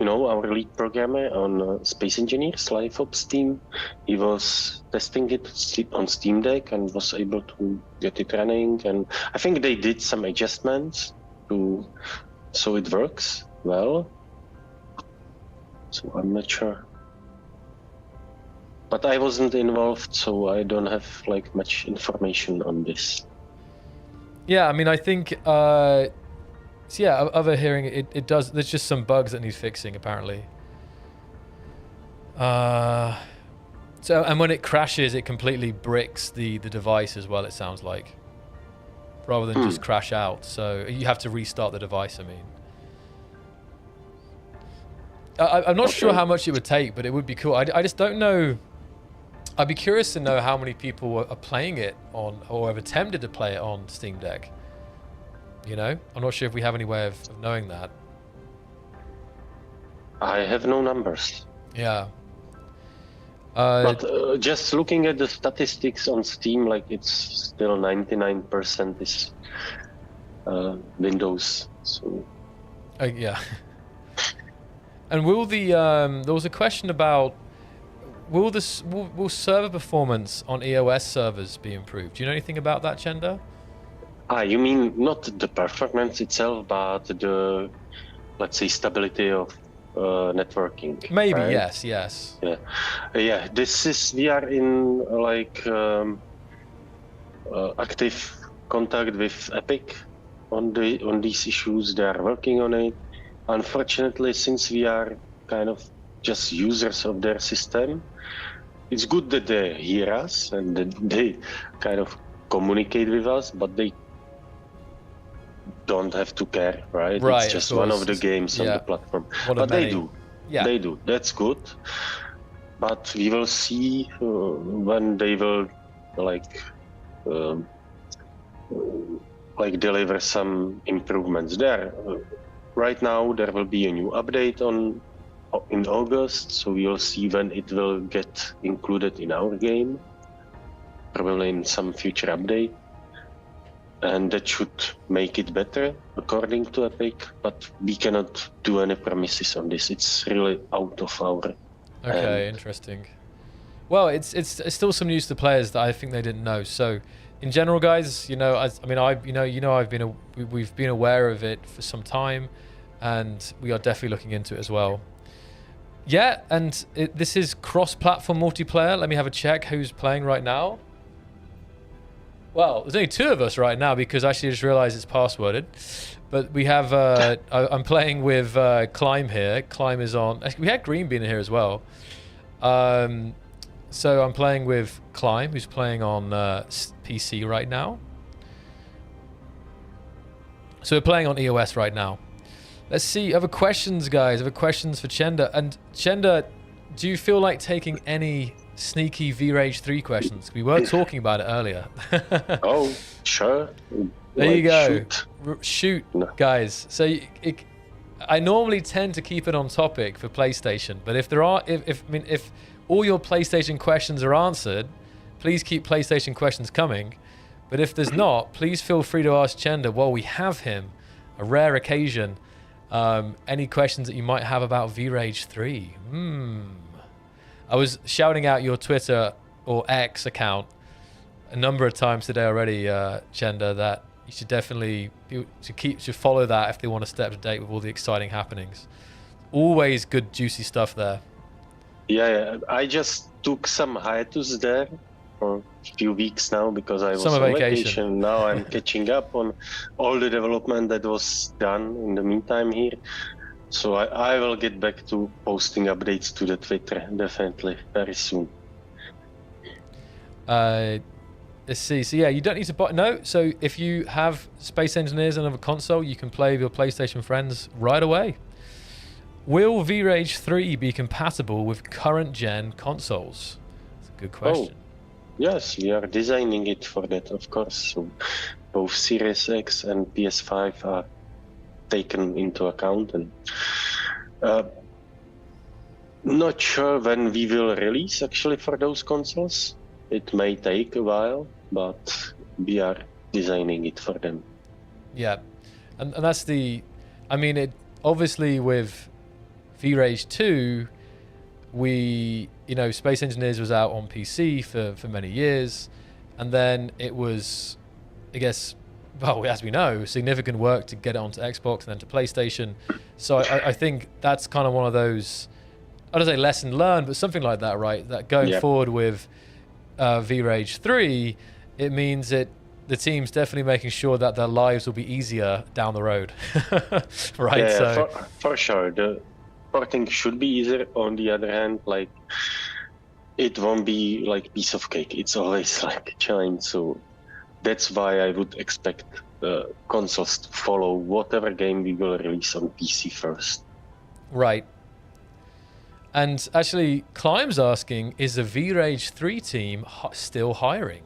Speaker 3: our lead programmer on Space Engineers Live Ops team. He was testing it on Steam Deck and was able to get it running. And I think they did some adjustments so it works well. So I'm not sure. But I wasn't involved, so I don't have like much information on this.
Speaker 1: Yeah, I mean, I think, other hearing it does. There's just some bugs that need fixing, apparently. And when it crashes, it completely bricks the device as well. It sounds like, rather than just crash out. So you have to restart the device. I mean, I'm not sure how much it would take, but it would be cool. I just don't know. I'd be curious to know how many people are playing it on, or have attempted to play it on Steam Deck. I'm not sure if we have any way of knowing that.
Speaker 3: I have no numbers.
Speaker 1: Yeah.
Speaker 3: But just looking at the statistics on Steam, like it's still 99% is Windows. So
Speaker 1: yeah. And will the there was a question about will server performance on EOS servers be improved? Do you know anything about that, Chender?
Speaker 3: You mean not the performance itself, but the, let's say, stability of networking?
Speaker 1: Maybe,
Speaker 3: right?
Speaker 1: yes.
Speaker 3: Yeah. This is, we are in like active contact with Epic on these issues. They are working on it. Unfortunately, since we are kind of just users of their system, it's good that they hear us and that they kind of communicate with us, but they don't have to care, right? It's just one of the games on the platform. But they do. Yeah. They do. That's good. But we will see when they will deliver some improvements there. Right now, there will be a new update in August, so we will see when it will get included in our game, probably in some future update. And that should make it better, according to Epic, but we cannot do any promises on this. It's really out of our
Speaker 1: Okay, interesting. Well, it's still some news to players that I think they didn't know. So, in general, guys, we've been aware of it for some time, and we are definitely looking into it as well. Yeah, and this is cross-platform multiplayer. Let me have a check who's playing right now. Well, there's only 2 of us right now because I actually just realized it's passworded. But we have, I'm playing with Climb here. Climb is on. We had Greenbean here as well. So I'm playing with Climb, who's playing on PC right now. So we're playing on EOS right now. Let's see, other questions, guys. Other questions for Chender. And Chender, do you feel like taking any sneaky VRage 3 questions? We were talking about it earlier.
Speaker 3: Oh, sure.
Speaker 1: There you go. Shoot, no. Guys. So I normally tend to keep it on topic for PlayStation, but if all your PlayStation questions are answered, please keep PlayStation questions coming. But if there's not, please feel free to ask Chender while we have him. A rare occasion. Any questions that you might have about VRage 3? I was shouting out your Twitter or X account a number of times today already, Chender, that you should definitely should follow that if they want to stay up to date with all the exciting happenings. Always good, juicy stuff there. Yeah, I just took some hiatus there for a few weeks now because I was on vacation. Now I'm catching up on all the development that was done in the meantime here. So I will get back to posting updates to the Twitter, definitely, very soon. Let's see. So yeah, you don't need to buy... No, so if you have Space Engineers and another console, you can play with your PlayStation friends right away. Will VRage 3 be compatible with current-gen consoles? That's a good question. Oh, yes, we are designing it for that, of course. So both Series X and PS5 are taken into account, and not sure when we will release actually for those consoles. It may take a while, but we are designing it for them. Yeah, and that's the, I mean, it obviously with VRage 2, Space Engineers was out on PC for many years, and then it was, I guess, well, as we know, significant work to get it onto Xbox and then to PlayStation. So I think that's kind of one of those, I don't say lesson learned, but something like that, right? That going forward with VRage 3, it means that the team's definitely making sure that their lives will be easier down the road. Right? Yeah, so for sure. The porting should be easier. On the other hand, like, it won't be like piece of cake. It's always like a challenge. So that's why I would expect the consoles to follow whatever game we will release on PC first. Right. And actually, Climb's asking, is the VRage 3 team still hiring?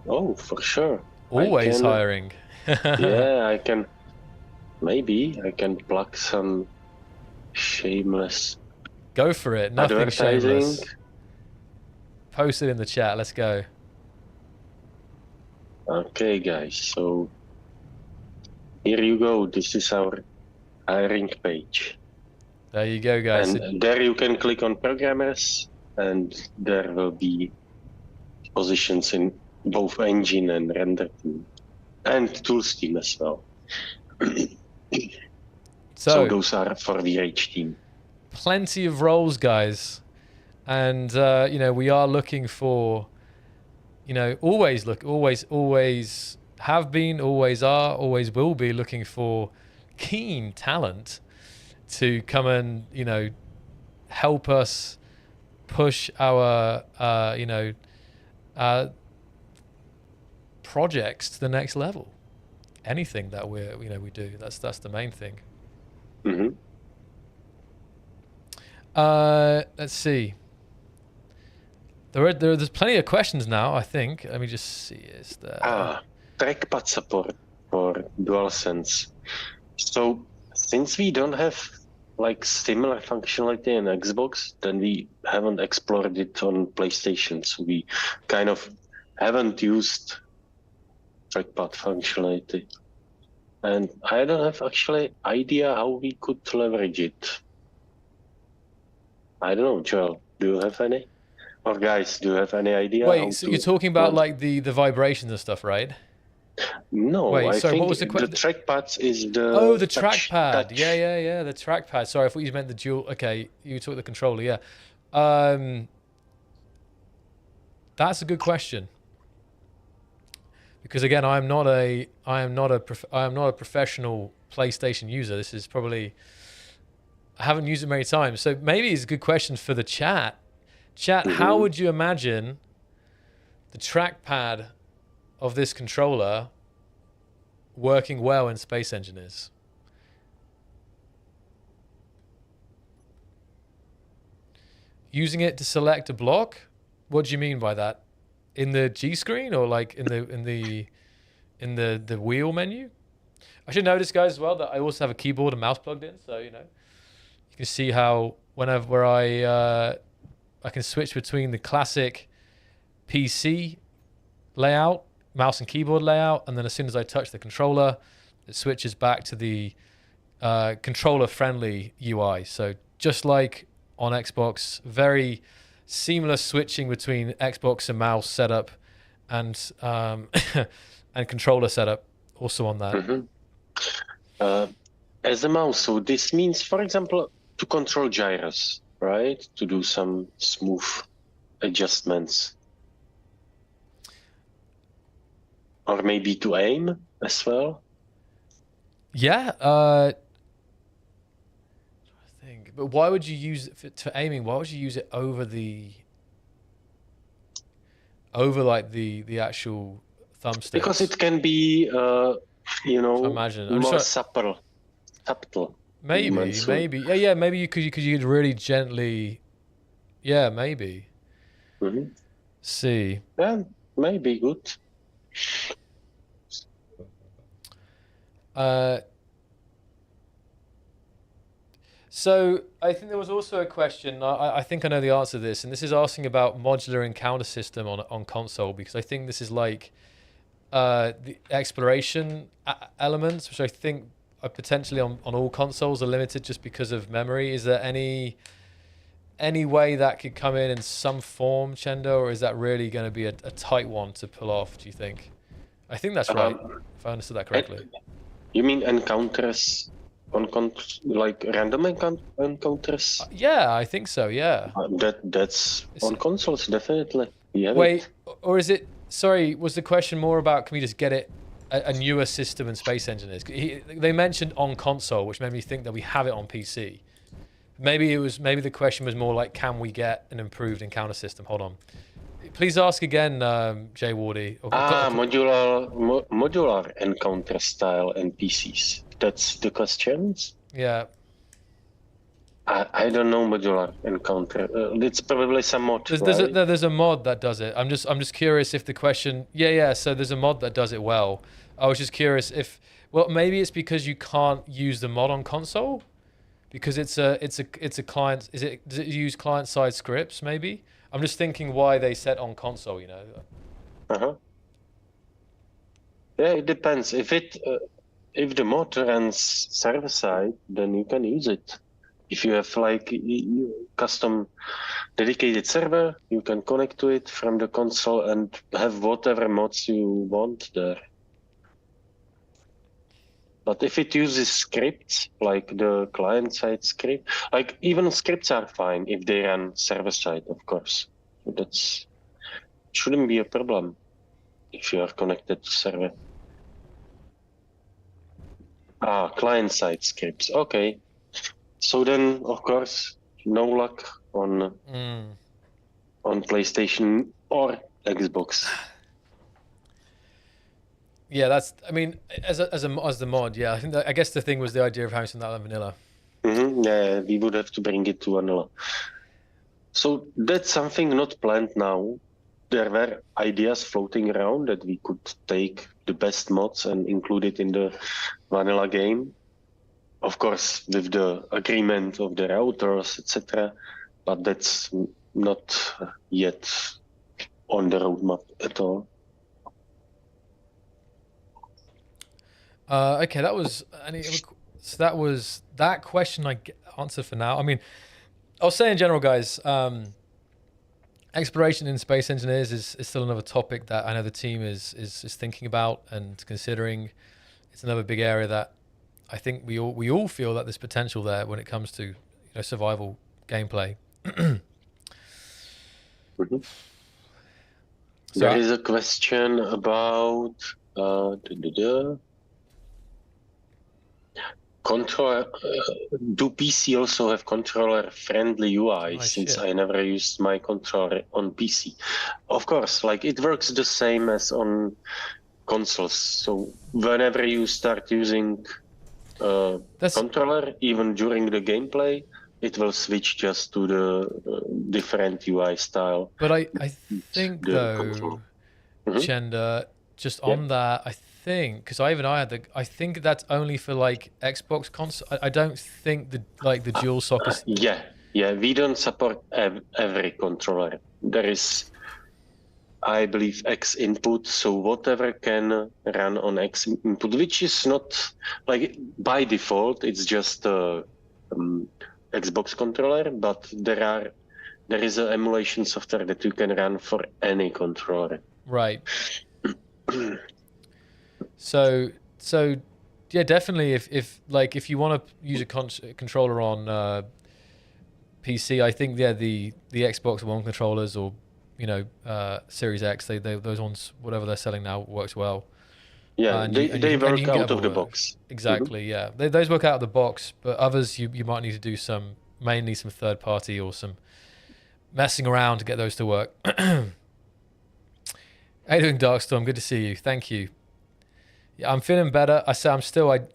Speaker 1: Oh, for sure. Always hiring. Yeah, I can plug some
Speaker 3: Shameless.
Speaker 1: Go for it. Nothing
Speaker 3: Advertising.
Speaker 1: shameless. Post it in the chat. Let's go.
Speaker 3: Okay, guys. So here you go. This is our hiring page.
Speaker 1: There you go, guys.
Speaker 3: And there you can click on programmers, and there will be positions in both engine and render team, and tools team as well. So those are for the VRage team.
Speaker 1: Plenty of roles, guys, and you know, we are looking for, you know, always have been, always are, always will be looking for keen talent to come and, you know, help us push our you know, projects to the next level. Anything that we do, that's the main thing.
Speaker 3: Mm-hmm.
Speaker 1: Let's see. There's plenty of questions now, I think. Let me just see. Is there
Speaker 3: trackpad support for DualSense? So since we don't have like similar functionality in Xbox, then we haven't explored it on PlayStation. So we kind of haven't used trackpad functionality. And I don't have actually idea how we could leverage it. I don't know, Joel, do you have any? Or guys, do you have any idea?
Speaker 1: Wait, so you're talking about like the vibrations and stuff, right?
Speaker 3: No,
Speaker 1: wait,
Speaker 3: I
Speaker 1: sorry,
Speaker 3: think
Speaker 1: what was the
Speaker 3: trackpad is the...
Speaker 1: Oh, the trackpad. Yeah, the trackpad. Sorry, I thought you meant the dual... Okay, you took the controller, yeah. That's a good question. Because again, I am not a professional PlayStation user. This is probably... I haven't used it many times. So maybe it's a good question for the chat. Chat, how would you imagine the trackpad of this controller working well in Space Engineers? Using it to select a block? What do you mean by that? In the G screen or like in the wheel menu? I should notice, guys, as well that I also have a keyboard and mouse plugged in, so you know you can see how whenever I can switch between the classic PC layout, mouse and keyboard layout, and then as soon as I touch the controller, it switches back to the controller-friendly UI. So just like on Xbox, very seamless switching between Xbox and mouse setup and and controller setup also on that.
Speaker 3: As a mouse, so this means, for example, to control gyros, right? To do some smooth adjustments. Or maybe to aim as well.
Speaker 1: Yeah, I think. But why would you use it to aiming? Why would you use it over like the actual thumbstick?
Speaker 3: Because it can be, you know, more subtle.
Speaker 1: Maybe. Yeah. Maybe you could really gently. Yeah, maybe. See.
Speaker 3: Yeah, maybe good.
Speaker 1: So I think there was also a question. I think I know the answer to this, and this is asking about modular encounter system on console, because I think this is like the exploration elements, which I think are potentially on all consoles are limited just because of memory. Is there any way that could come in some form, Chender, or is that really going to be a tight one to pull off, do you think? I think that's right, if I understood that correctly.
Speaker 3: You mean encounters on like random encounters?
Speaker 1: Yeah, I think so, yeah.
Speaker 3: That's on consoles, definitely.
Speaker 1: Wait, or is it... Sorry, was the question more about can we just get it a newer system in Space Engineers? They mentioned on console, which made me think that we have it on PC. Maybe the question was more like, can we get an improved encounter system? Hold on. Please ask again, Jay Wardy.
Speaker 3: Modular encounter style in PCs. That's the question?
Speaker 1: Yeah.
Speaker 3: I don't know modular encounter. It's probably some mod.
Speaker 1: There's a mod that does it. I'm just curious if the question. Yeah. So there's a mod that does it well. I was just curious if maybe it's because you can't use the mod on console. because it's a client. Does it use client side scripts? Maybe. I'm just thinking why they set on console. You know.
Speaker 3: Yeah, it depends. If the mod runs server side, then you can use it. If you have like custom dedicated server, you can connect to it from the console and have whatever mods you want there. But if it uses scripts, like the client-side script, like even scripts are fine if they run server-side, of course. That's shouldn't be a problem if you are connected to server. Client-side scripts. Okay. So then, of course, no luck on PlayStation or Xbox.
Speaker 1: Yeah, that's. I mean, as the mod, yeah. I guess the thing was the idea of having something like vanilla.
Speaker 3: Yeah, we would have to bring it to vanilla. So that's something not planned now. There were ideas floating around that we could take the best mods and include it in the vanilla game. Of course, with the agreement of the routers, etc. But that's not yet on the roadmap at all.
Speaker 1: Okay, that was that question I answered for now. I mean, I'll say in general, guys, exploration in space engineers is still another topic that I know the team is thinking about and considering. It's another big area that I think we all feel that there's potential there when it comes to survival gameplay.
Speaker 3: There is a question about controller. Do PC also have controller-friendly UI? Since I never used my controller on PC. Of course, like it works the same as on consoles. So whenever you start using controller, even during the gameplay, it will switch just to the different UI style.
Speaker 1: But I think though, Chender, just on that, I think because I think that's only for like Xbox console. I don't think the dual socket.
Speaker 3: Yeah, we don't support every controller. There is, I believe, X input, so whatever can run on X input, which is not like by default. It's just a Xbox controller, but there is an emulation software that you can run for any controller.
Speaker 1: Right. So yeah, definitely. If you want to use a controller on PC, I think the Xbox One controllers or Series X, they those ones, whatever they're selling now, works well.
Speaker 3: Yeah, they work out of the box.
Speaker 1: Exactly. Yeah, those work out of the box, but others you might need to do mainly some third party or some messing around to get those to work. How you doing, Darkstorm? Good to see you. Thank you. Yeah, I'm feeling better. I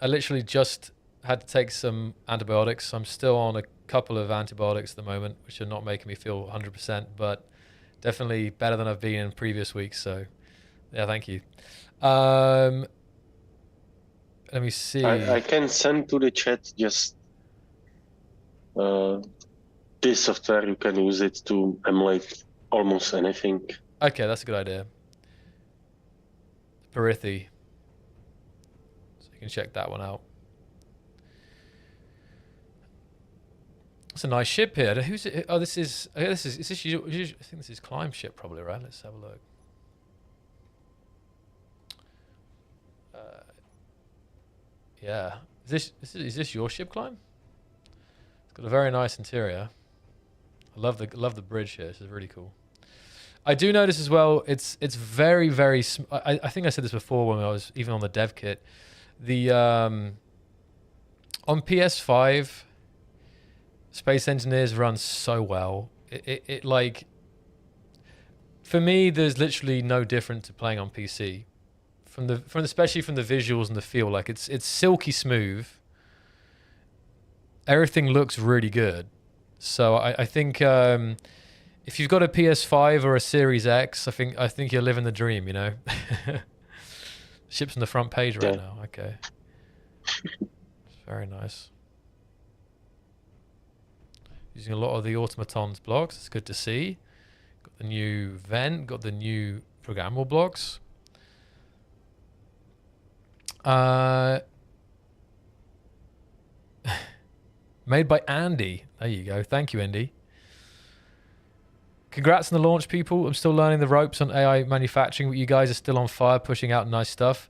Speaker 1: literally just had to take some antibiotics. I'm still on a couple of antibiotics at the moment, which are not making me feel 100%, but definitely better than I've been in previous weeks. So, yeah, thank you. Let me see.
Speaker 3: I can send to the chat just this software. You can use it to emulate almost anything.
Speaker 1: Okay, that's a good idea. Perithi. So you can check that one out. It's a nice ship here. Who's it? Oh, is this I think this is Climb ship probably, right? Let's have a look. Yeah. Is this your ship, Climb? It's got a very nice interior. I love the bridge here. This is really cool. I do notice as well, it's very, very... I think I said this before when I was even on the dev kit. The on PS5, Space Engineers runs so well. It like... For me, there's literally no difference to playing on PC. Especially from the visuals and the feel. Like, it's silky smooth. Everything looks really good. So I think... if you've got a PS5 or a Series X, I think you're living the dream, you know. Ship's on the front page right now. Okay, it's very nice. using a lot of the automatons blocks. It's good to see. Got the new vent, got the new programmable blocks. Made by Andy. There you go. Thank you, Andy. Congrats on the launch, people. I'm still learning the ropes on AI manufacturing, but you guys are still on fire, pushing out nice stuff.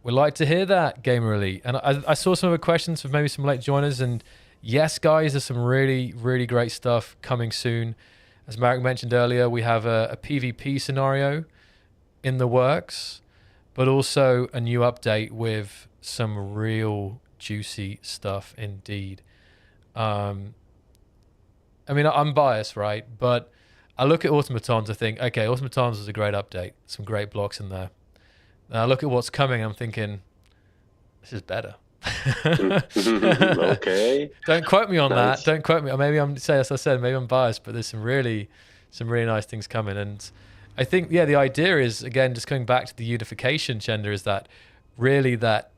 Speaker 1: We'd like to hear that, Gamer Elite. And I saw some other questions from maybe some late joiners, and yes, guys, there's some really, really great stuff coming soon. As Marek mentioned earlier, we have a PvP scenario in the works, but also a new update with some real juicy stuff indeed. I mean, I'm biased, right? But I look at automatons, I think, okay, automatons was a great update, some great blocks in there. And I look at what's coming, I'm thinking, this is better.
Speaker 3: Okay.
Speaker 1: Don't quote me on
Speaker 3: Nice.
Speaker 1: that. Don't quote me. Or maybe I'm, say as I said, maybe I'm biased, but there's some really nice things coming. And I think, yeah, the idea is, again, just coming back to the unification, Chender, is that really that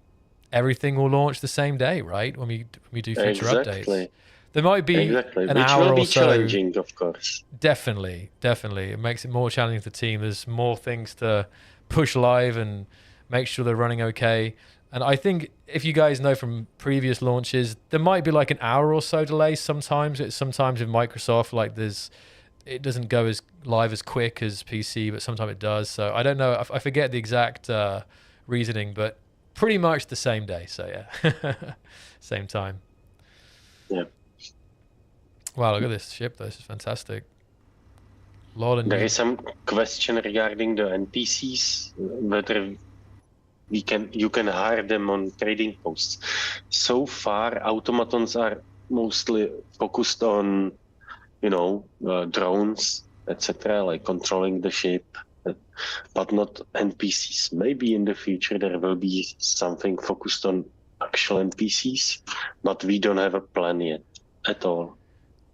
Speaker 1: everything will launch the same day, right? When we do future updates. There might be an
Speaker 3: Which
Speaker 1: hour
Speaker 3: will be
Speaker 1: or so.
Speaker 3: challenging, of course.
Speaker 1: Definitely. It makes it more challenging for the team. There's more things to push live and make sure they're running okay. And I think if you guys know from previous launches, there might be like an hour or so delay sometimes. Sometimes with Microsoft, like it doesn't go as live as quick as PC, but sometimes it does. So I don't know. I forget the exact reasoning, but pretty much the same day. So yeah, same time.
Speaker 3: Yeah.
Speaker 1: Wow, look at this ship. This is fantastic.
Speaker 3: There is some question regarding the NPCs, whether you can hire them on trading posts. So far, automatons are mostly focused on, drones, etc., like controlling the ship, but not NPCs. Maybe in the future there will be something focused on actual NPCs, but we don't have a plan yet at all.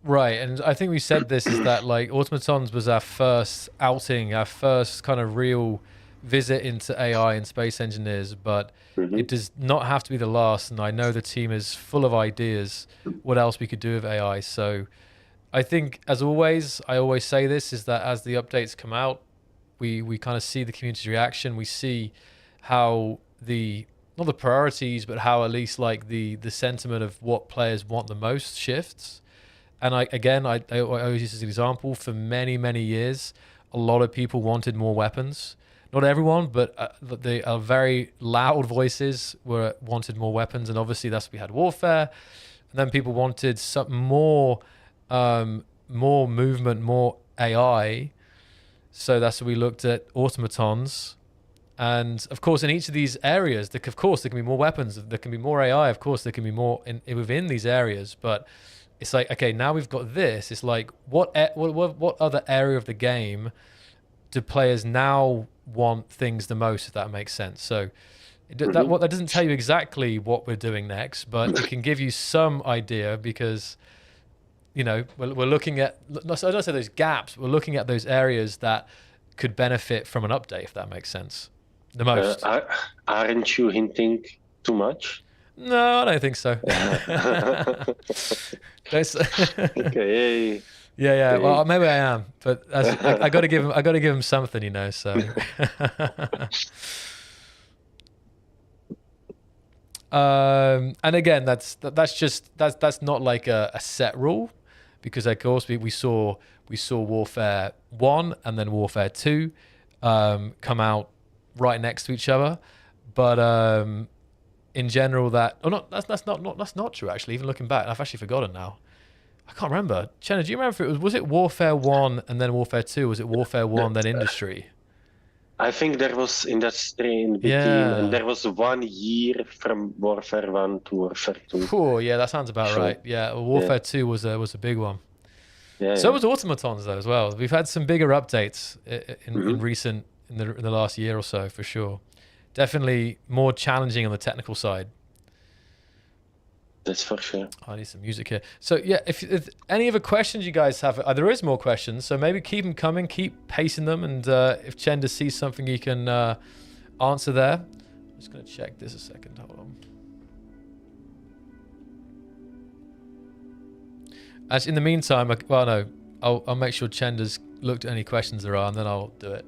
Speaker 1: Right, and I think we said this is that like automatons was our first outing, our first kind of real visit into AI and space engineers, but it does not have to be the last. And I know the team is full of ideas what else we could do with AI. So I think, as always, I always say this, is that as the updates come out, we kind of see the community's reaction. We see how not the priorities, but how at least like the sentiment of what players want the most shifts. And I always use this as an example. For many, many years, a lot of people wanted more weapons. Not everyone, but the very loud voices wanted more weapons. And obviously that's we had warfare. And then people wanted some more movement, more AI. So that's when we looked at automatons. And of course, in each of these areas, there can be more weapons. There can be more AI. Of course, there can be more within these areas. But it's like, okay, now we've got this. It's like, what other area of the game do players now want things the most, if that makes sense? So that doesn't tell you exactly what we're doing next, but it can give you some idea, because we're looking at, I don't say those gaps, we're looking at those areas that could benefit from an update, if that makes sense, the most.
Speaker 3: Aren't you hinting too much?
Speaker 1: No, I don't think so.
Speaker 3: Okay.
Speaker 1: Yeah. Well, maybe I am, but I got to give him something, So. And again, that's not like a set rule, because of course we saw Warfare 1 and then Warfare 2 come out right next to each other, but in general that's not true, actually. Even looking back, I've actually forgotten now. I can't remember. Chender, do you remember if was it Warfare 1 and then Warfare 2? Was it Warfare 1 then Industry?
Speaker 3: I think there was Industry in between, and there was 1 year from Warfare 1 to Warfare 2.
Speaker 1: Cool, yeah, that sounds about right. Yeah, Warfare 2 was a big one. So was automatons though as well. We've had some bigger updates in the last year or so, for sure. Definitely more challenging on the technical side.
Speaker 3: That's for sure.
Speaker 1: I need some music here. So yeah, if any other questions you guys have, there is more questions, so maybe keep them coming, keep pacing them, and if Chender sees something he can answer there. I'm just going to check this a second, hold on. Actually, in the meantime, I'll make sure Chender's looked at any questions there are, and then I'll do it.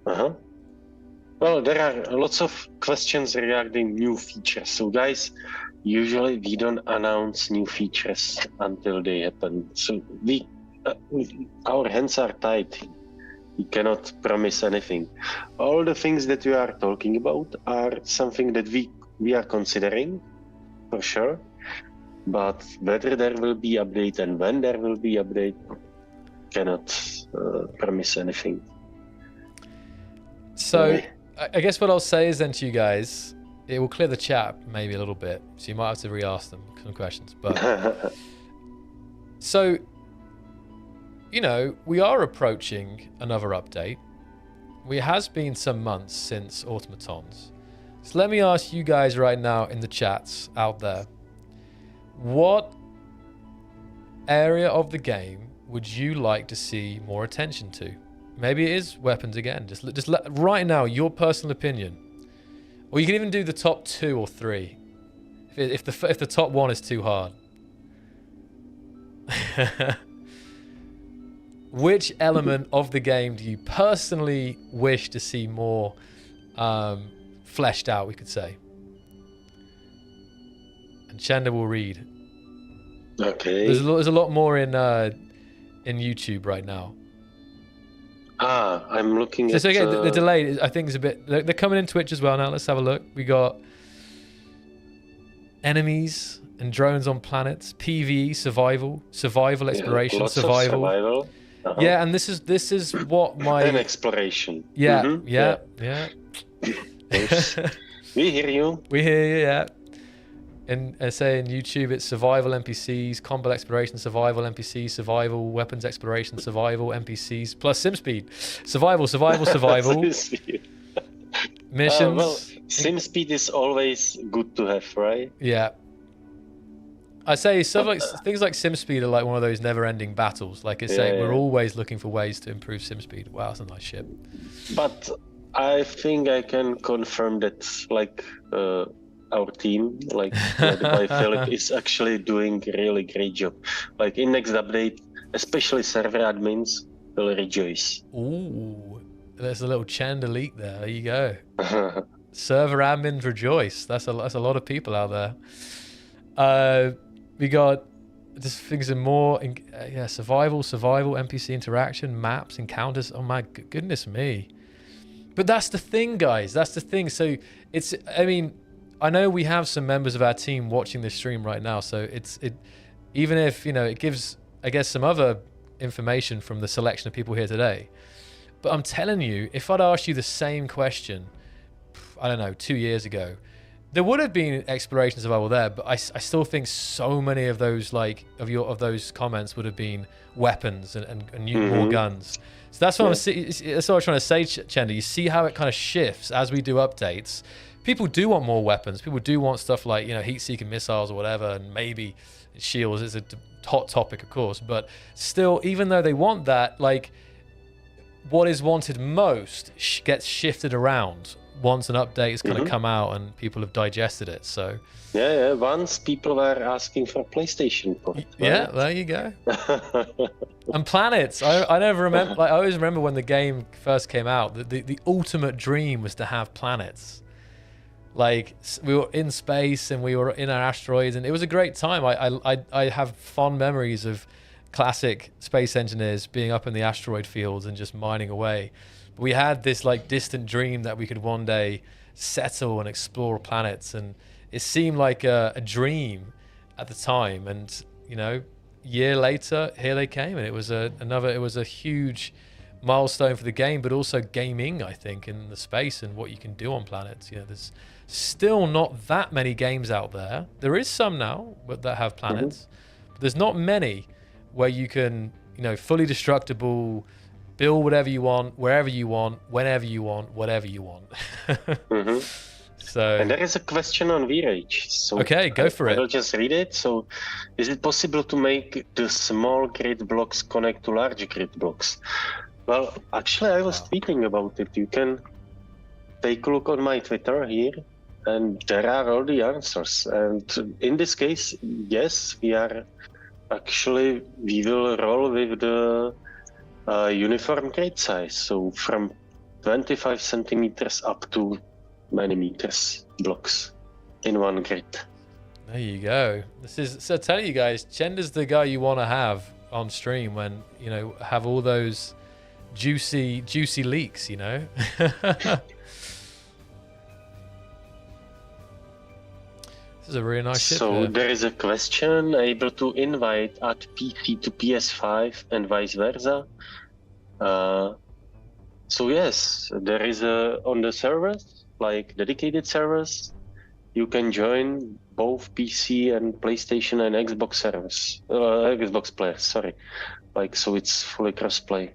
Speaker 3: Well, there are lots of questions regarding new features. So, guys, usually we don't announce new features until they happen. So our hands are tied. We cannot promise anything. All the things that we are talking about are something that we are considering, for sure. But whether there will be update and when there will be update, cannot promise anything.
Speaker 1: So I guess what I'll say is then to you guys, it will clear the chat maybe a little bit. So you might have to re-ask them some questions. But so, you know, we are approaching another update. It has been some months since Automatons. So let me ask you guys right now in the chats out there, what area of the game would you like to see more attention to? Maybe it is weapons again. Just right now, your personal opinion. Or you can even do the top 2 or 3. If the top 1 is too hard. Which element of the game do you personally wish to see more fleshed out, we could say? And Chender will read.
Speaker 3: Okay.
Speaker 1: There's a lot more in YouTube right now.
Speaker 3: I'm looking
Speaker 1: so
Speaker 3: at...
Speaker 1: So again, the delay, I think, is a bit... They're coming in Twitch as well now. Let's have a look. We got enemies and drones on planets, PvE, survival, exploration, survival. Yeah, and this is what my...
Speaker 3: And exploration.
Speaker 1: Yeah.
Speaker 3: We hear you.
Speaker 1: We hear you, yeah. And say in YouTube, it's survival NPCs, combat exploration, survival NPCs, survival weapons exploration, survival NPCs, plus sim speed. Survival. Missions.
Speaker 3: Well, sim speed is always good to have, right?
Speaker 1: Yeah. I say stuff like things like sim speed are like one of those never-ending battles. Like it's saying, we're always looking for ways to improve sim speed. Wow, that's a nice ship.
Speaker 3: But I think I can confirm that, like, our team, like led by Philip, is actually doing a really great job. Like in next update, especially server admins will rejoice.
Speaker 1: Ooh, there's a little Chender leak there. There you go. Server admins rejoice. That's a lot of people out there. We got just things and more. Survival, NPC interaction, maps, encounters. Oh my goodness me! But that's the thing, guys. That's the thing. So it's. I mean, I know we have some members of our team watching this stream right now. So even if it gives, I guess, some other information from the selection of people here today. But I'm telling you, if I'd asked you the same question, I don't know, 2 years ago, there would have been exploration survival there, but I still think so many of those of those comments would have been weapons and more guns. So that's what that's what I was trying to say, Chender. You see how it kind of shifts as we do updates. People do want more weapons. People do want stuff like heat-seeking missiles or whatever, and maybe shields is a hot topic, of course. But still, even though they want that, like what is wanted most gets shifted around once an update has kind of come out and people have digested it. So
Speaker 3: once people were asking for PlayStation port, right?
Speaker 1: Yeah, there you go. And planets. I never remember. I always remember when the game first came out. The ultimate dream was to have planets. Like we were in space and we were in our asteroids, and it was a great time. I have fond memories of classic space engineers being up in the asteroid fields and just mining away. But we had this like distant dream that we could one day settle and explore planets, and it seemed like a dream at the time. And year later, here they came, and it was a huge milestone for the game, but also gaming, I think, in the space and what you can do on planets. There's still not that many games out there. There is some now, but that have planets. But there's not many where you can, fully destructible, build whatever you want, wherever you want, whenever you want, whatever you want. So.
Speaker 3: And there is a question on VRage. So
Speaker 1: okay, go for it.
Speaker 3: I will just read it. So, is it possible to make the small grid blocks connect to large grid blocks? Well, actually, I was tweeting about it. You can take a look on my Twitter here. and there are all the answers. And in this case, yes, we will roll with the uniform grid size. So from 25 centimeters up to many meters blocks in one grid.
Speaker 1: There you go. So tell you guys, Chender's the guy you want to have on stream when, you know, have all those juicy leaks, you know. This is a really nice ship.
Speaker 3: So there is a question, able to invite at PC to PS5 and vice versa. So yes, there is on the servers, like dedicated servers, you can join both PC and PlayStation and Xbox servers, Xbox players, sorry. Like, so it's fully cross-play.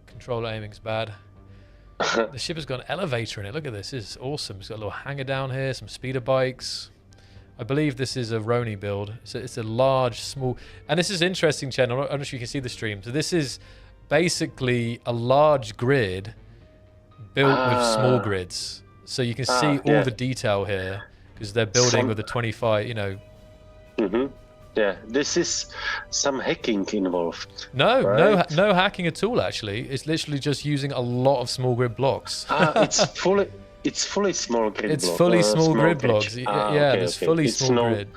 Speaker 1: Controller aiming's bad. The ship has got an elevator in it. Look at this. This is awesome. It's got a little hangar down here, some speeder bikes. I believe this is a Roni build. It's a large, small... And this is interesting, Chen. I'm not sure if you can see the stream. So this is basically a large grid built with small grids. So you can see all the detail here because they're building with a 25, you know...
Speaker 3: Mm-hmm. Yeah, this is some hacking involved.
Speaker 1: No,
Speaker 3: right?
Speaker 1: no hacking at all. Actually, it's literally just using a lot of small grid blocks.
Speaker 3: It's fully small grid.
Speaker 1: It's fully small grid blocks.
Speaker 3: Yeah,
Speaker 1: there's fully
Speaker 3: it's
Speaker 1: small grid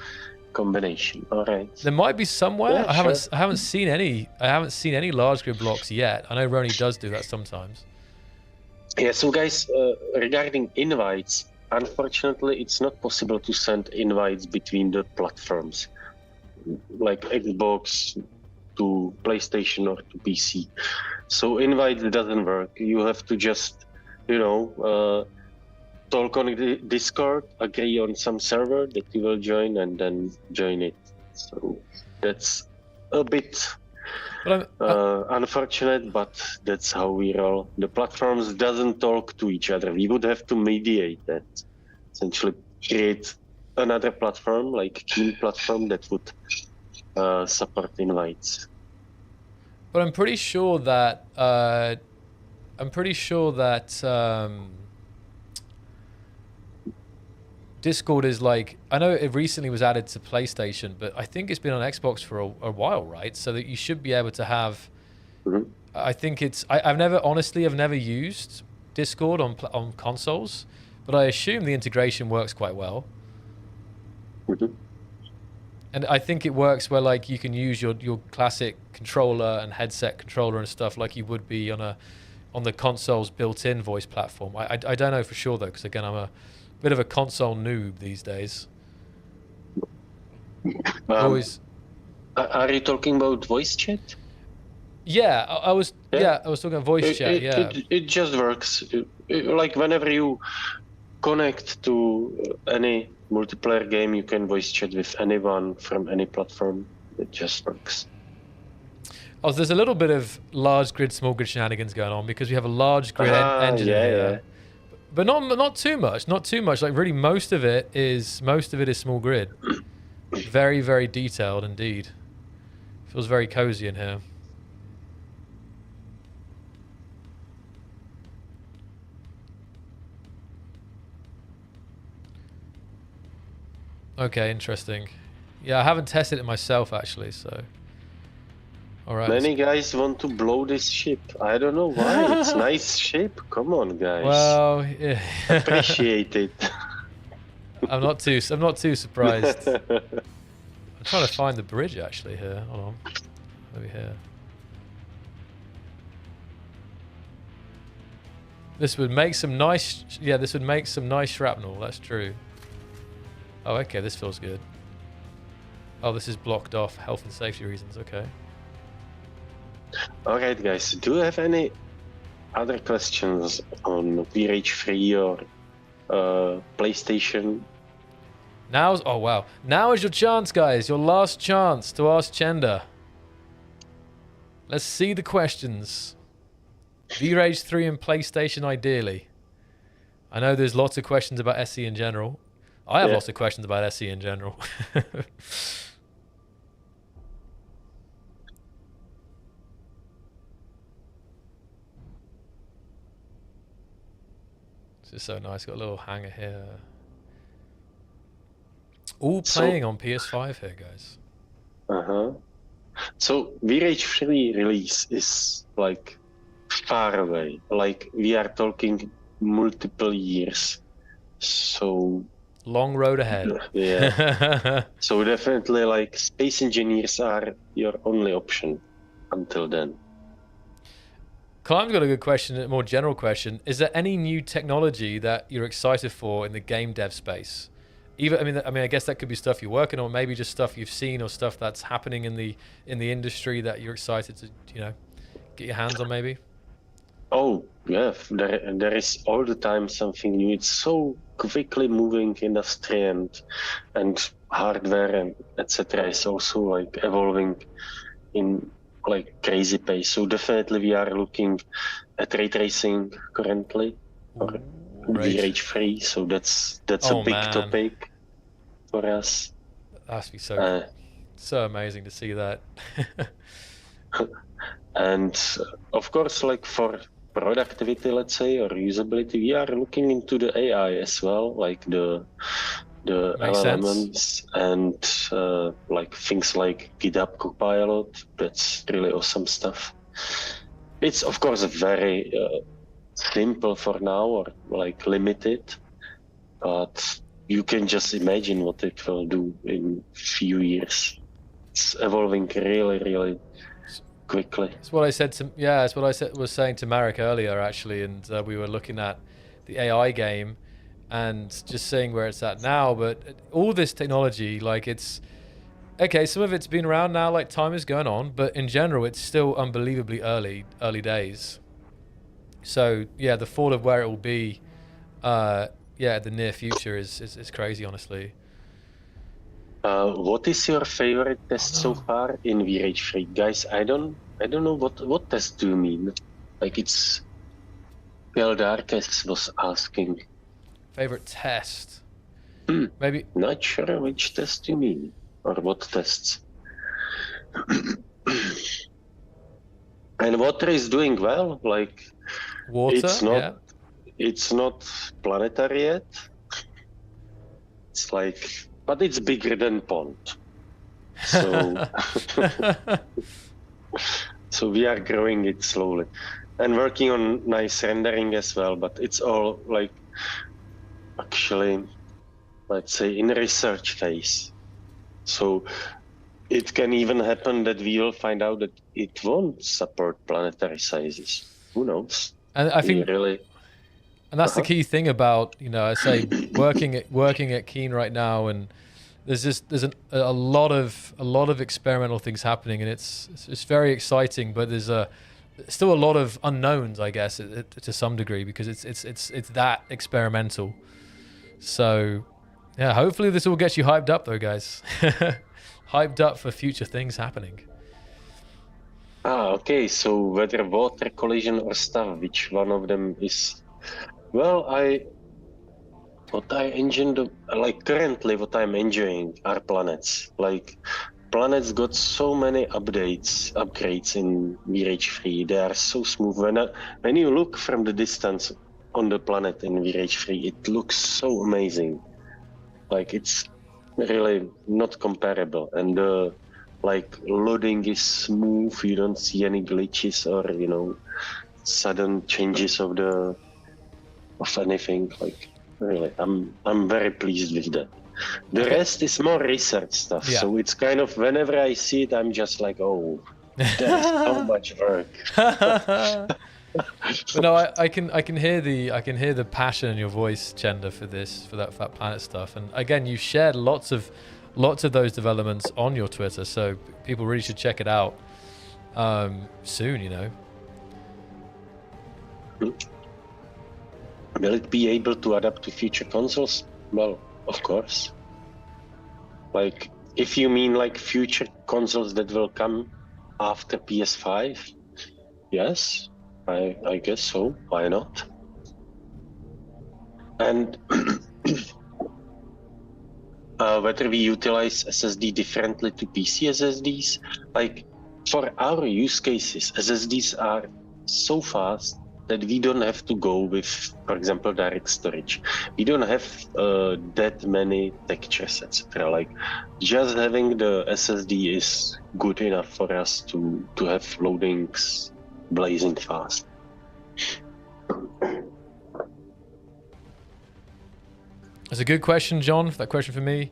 Speaker 3: combination. All right.
Speaker 1: There might be somewhere.
Speaker 3: Yeah,
Speaker 1: I haven't seen any large grid blocks yet. I know Roni does do that sometimes.
Speaker 3: Yeah. So guys, regarding invites, unfortunately, it's not possible to send invites between the platforms, like Xbox to PlayStation or to PC. So invite doesn't work. You have to just, talk on the Discord, agree on some server that you will join, and then join it. So that's a bit unfortunate, but that's how we roll. The platforms doesn't talk to each other. We would have to mediate that, essentially create another platform, like team platform, that would support invites.
Speaker 1: But I'm pretty sure that Discord is like, I know it recently was added to PlayStation, but I think it's been on Xbox for a while, right? So that you should be able to have.
Speaker 3: Mm-hmm.
Speaker 1: I think it's. I've never used Discord on consoles, but I assume the integration works quite well.
Speaker 3: Mm-hmm.
Speaker 1: And I think it works where like you can use your classic controller and headset controller and stuff like you would be on the console's built-in voice platform. I don't know for sure though, because again I'm a bit of a console noob these days.
Speaker 3: Are you talking about voice chat?
Speaker 1: Yeah, I was talking about voice chat.
Speaker 3: It just works. Like whenever you connect to any multiplayer game, you can voice chat with anyone from any platform. It just works.
Speaker 1: Oh, so there's a little bit of large grid, small grid shenanigans going on because we have a large grid engine here. Yeah. But not too much. Not too much. Like really, most of it is small grid. Very, very detailed indeed. Feels very cozy in here. Okay, interesting. Yeah, I haven't tested it myself actually, so. All right.
Speaker 3: Many guys want to blow this ship. I don't know why. It's nice ship. Come on, guys.
Speaker 1: Well, yeah.
Speaker 3: Appreciate it.
Speaker 1: I'm not too surprised. I'm trying to find the bridge actually here. Hold on. Over here. This would make some nice. Yeah, this would make some nice shrapnel. That's true. Oh, okay. This feels good. Oh, this is blocked off. Health and safety reasons. Okay.
Speaker 3: Alright guys, do you have any other questions on VRage 3 or PlayStation?
Speaker 1: Oh wow. Now is your chance, guys. Your last chance to ask Chender. Let's see the questions. VRage 3 and PlayStation ideally. I know there's lots of questions about SE in general. I have lots of questions about SE in general. This is so nice. Got a little hanger here. All playing on PS5 here, guys.
Speaker 3: So VRage 3 release is like far away. Like we are talking multiple years. So
Speaker 1: long road ahead.
Speaker 3: Yeah. So definitely like space engineers are your only option until then.
Speaker 1: Clive's got a good question, a more general question. Is there any new technology that you're excited for in the game dev space? Even, I guess that could be stuff you're working on, maybe just stuff you've seen or stuff that's happening in the industry that you're excited to, get your hands on, maybe.
Speaker 3: Oh yeah, there is all the time something new. It's so quickly moving industry, and hardware and etc. is also like evolving in like crazy pace. So definitely we are looking at ray tracing currently for VRage 3. So that's a big topic for us.
Speaker 1: That has to be so amazing to see that.
Speaker 3: And of course, like for productivity, let's say, or usability, we are looking into the AI as well, like the LLMs and like things like GitHub Copilot. That's really awesome stuff. It's of course very simple for now, or like limited, but you can just imagine what it will do in few years. It's evolving really quickly.
Speaker 1: That's what I said to was saying to Marek earlier actually, and we were looking at the AI game and just seeing where it's at now. But all this technology, like it's okay, some of it's been around now, like time is going on, but in general it's still unbelievably early days. So yeah, the thought of where it will be the near future is crazy, honestly.
Speaker 3: What is your favorite test so far in VRage 3? Guys, I don't know what tests do you mean. Like it's Darkest was asking.
Speaker 1: Favorite test? Maybe
Speaker 3: not sure which test you mean or what tests. And water is doing well, like
Speaker 1: water.
Speaker 3: It's not planetary yet. It's like, but it's bigger than pond. So, so we are growing it slowly and working on nice rendering as well. But it's all like actually, let's say, in research phase. So it can even happen that we will find out that it won't support planetary sizes. Who knows?
Speaker 1: And I think
Speaker 3: really.
Speaker 1: And that's the key thing about, I say working at Keen right now, and there's a lot of experimental things happening, and it's very exciting, but there's still a lot of unknowns, I guess, to some degree, because it's that experimental. So yeah, hopefully this all gets you hyped up though, guys. Hyped up for future things happening.
Speaker 3: Okay, so whether water collision or stuff, which one of them is? Well, what I'm enjoying are planets. Like, planets got so many upgrades in VRage 3. They are so smooth. When you look from the distance on the planet in VRage 3, it looks so amazing. Like, it's really not comparable. And like, loading is smooth. You don't see any glitches or, sudden changes of anything. Like, really, I'm very pleased with that. The rest is more research stuff. Yeah. So it's kind of, whenever I see it, I'm just like, oh, that is so much work.
Speaker 1: But no, I can hear the passion in your voice, Chender, for that Fat Planet stuff. And again, you shared lots of those developments on your Twitter, so people really should check it out soon.
Speaker 3: Will it be able to adapt to future consoles? Well, of course. Like, if you mean like future consoles that will come after PS5, yes, I guess so. Why not? And whether we utilize SSD differently to PC SSDs, like for our use cases, SSDs are so fast that we don't have to go with, for example, direct storage. We don't have that many textures, etc. Like just having the SSD is good enough for us to have loadings blazing fast.
Speaker 1: It's a good question, John. That question for me.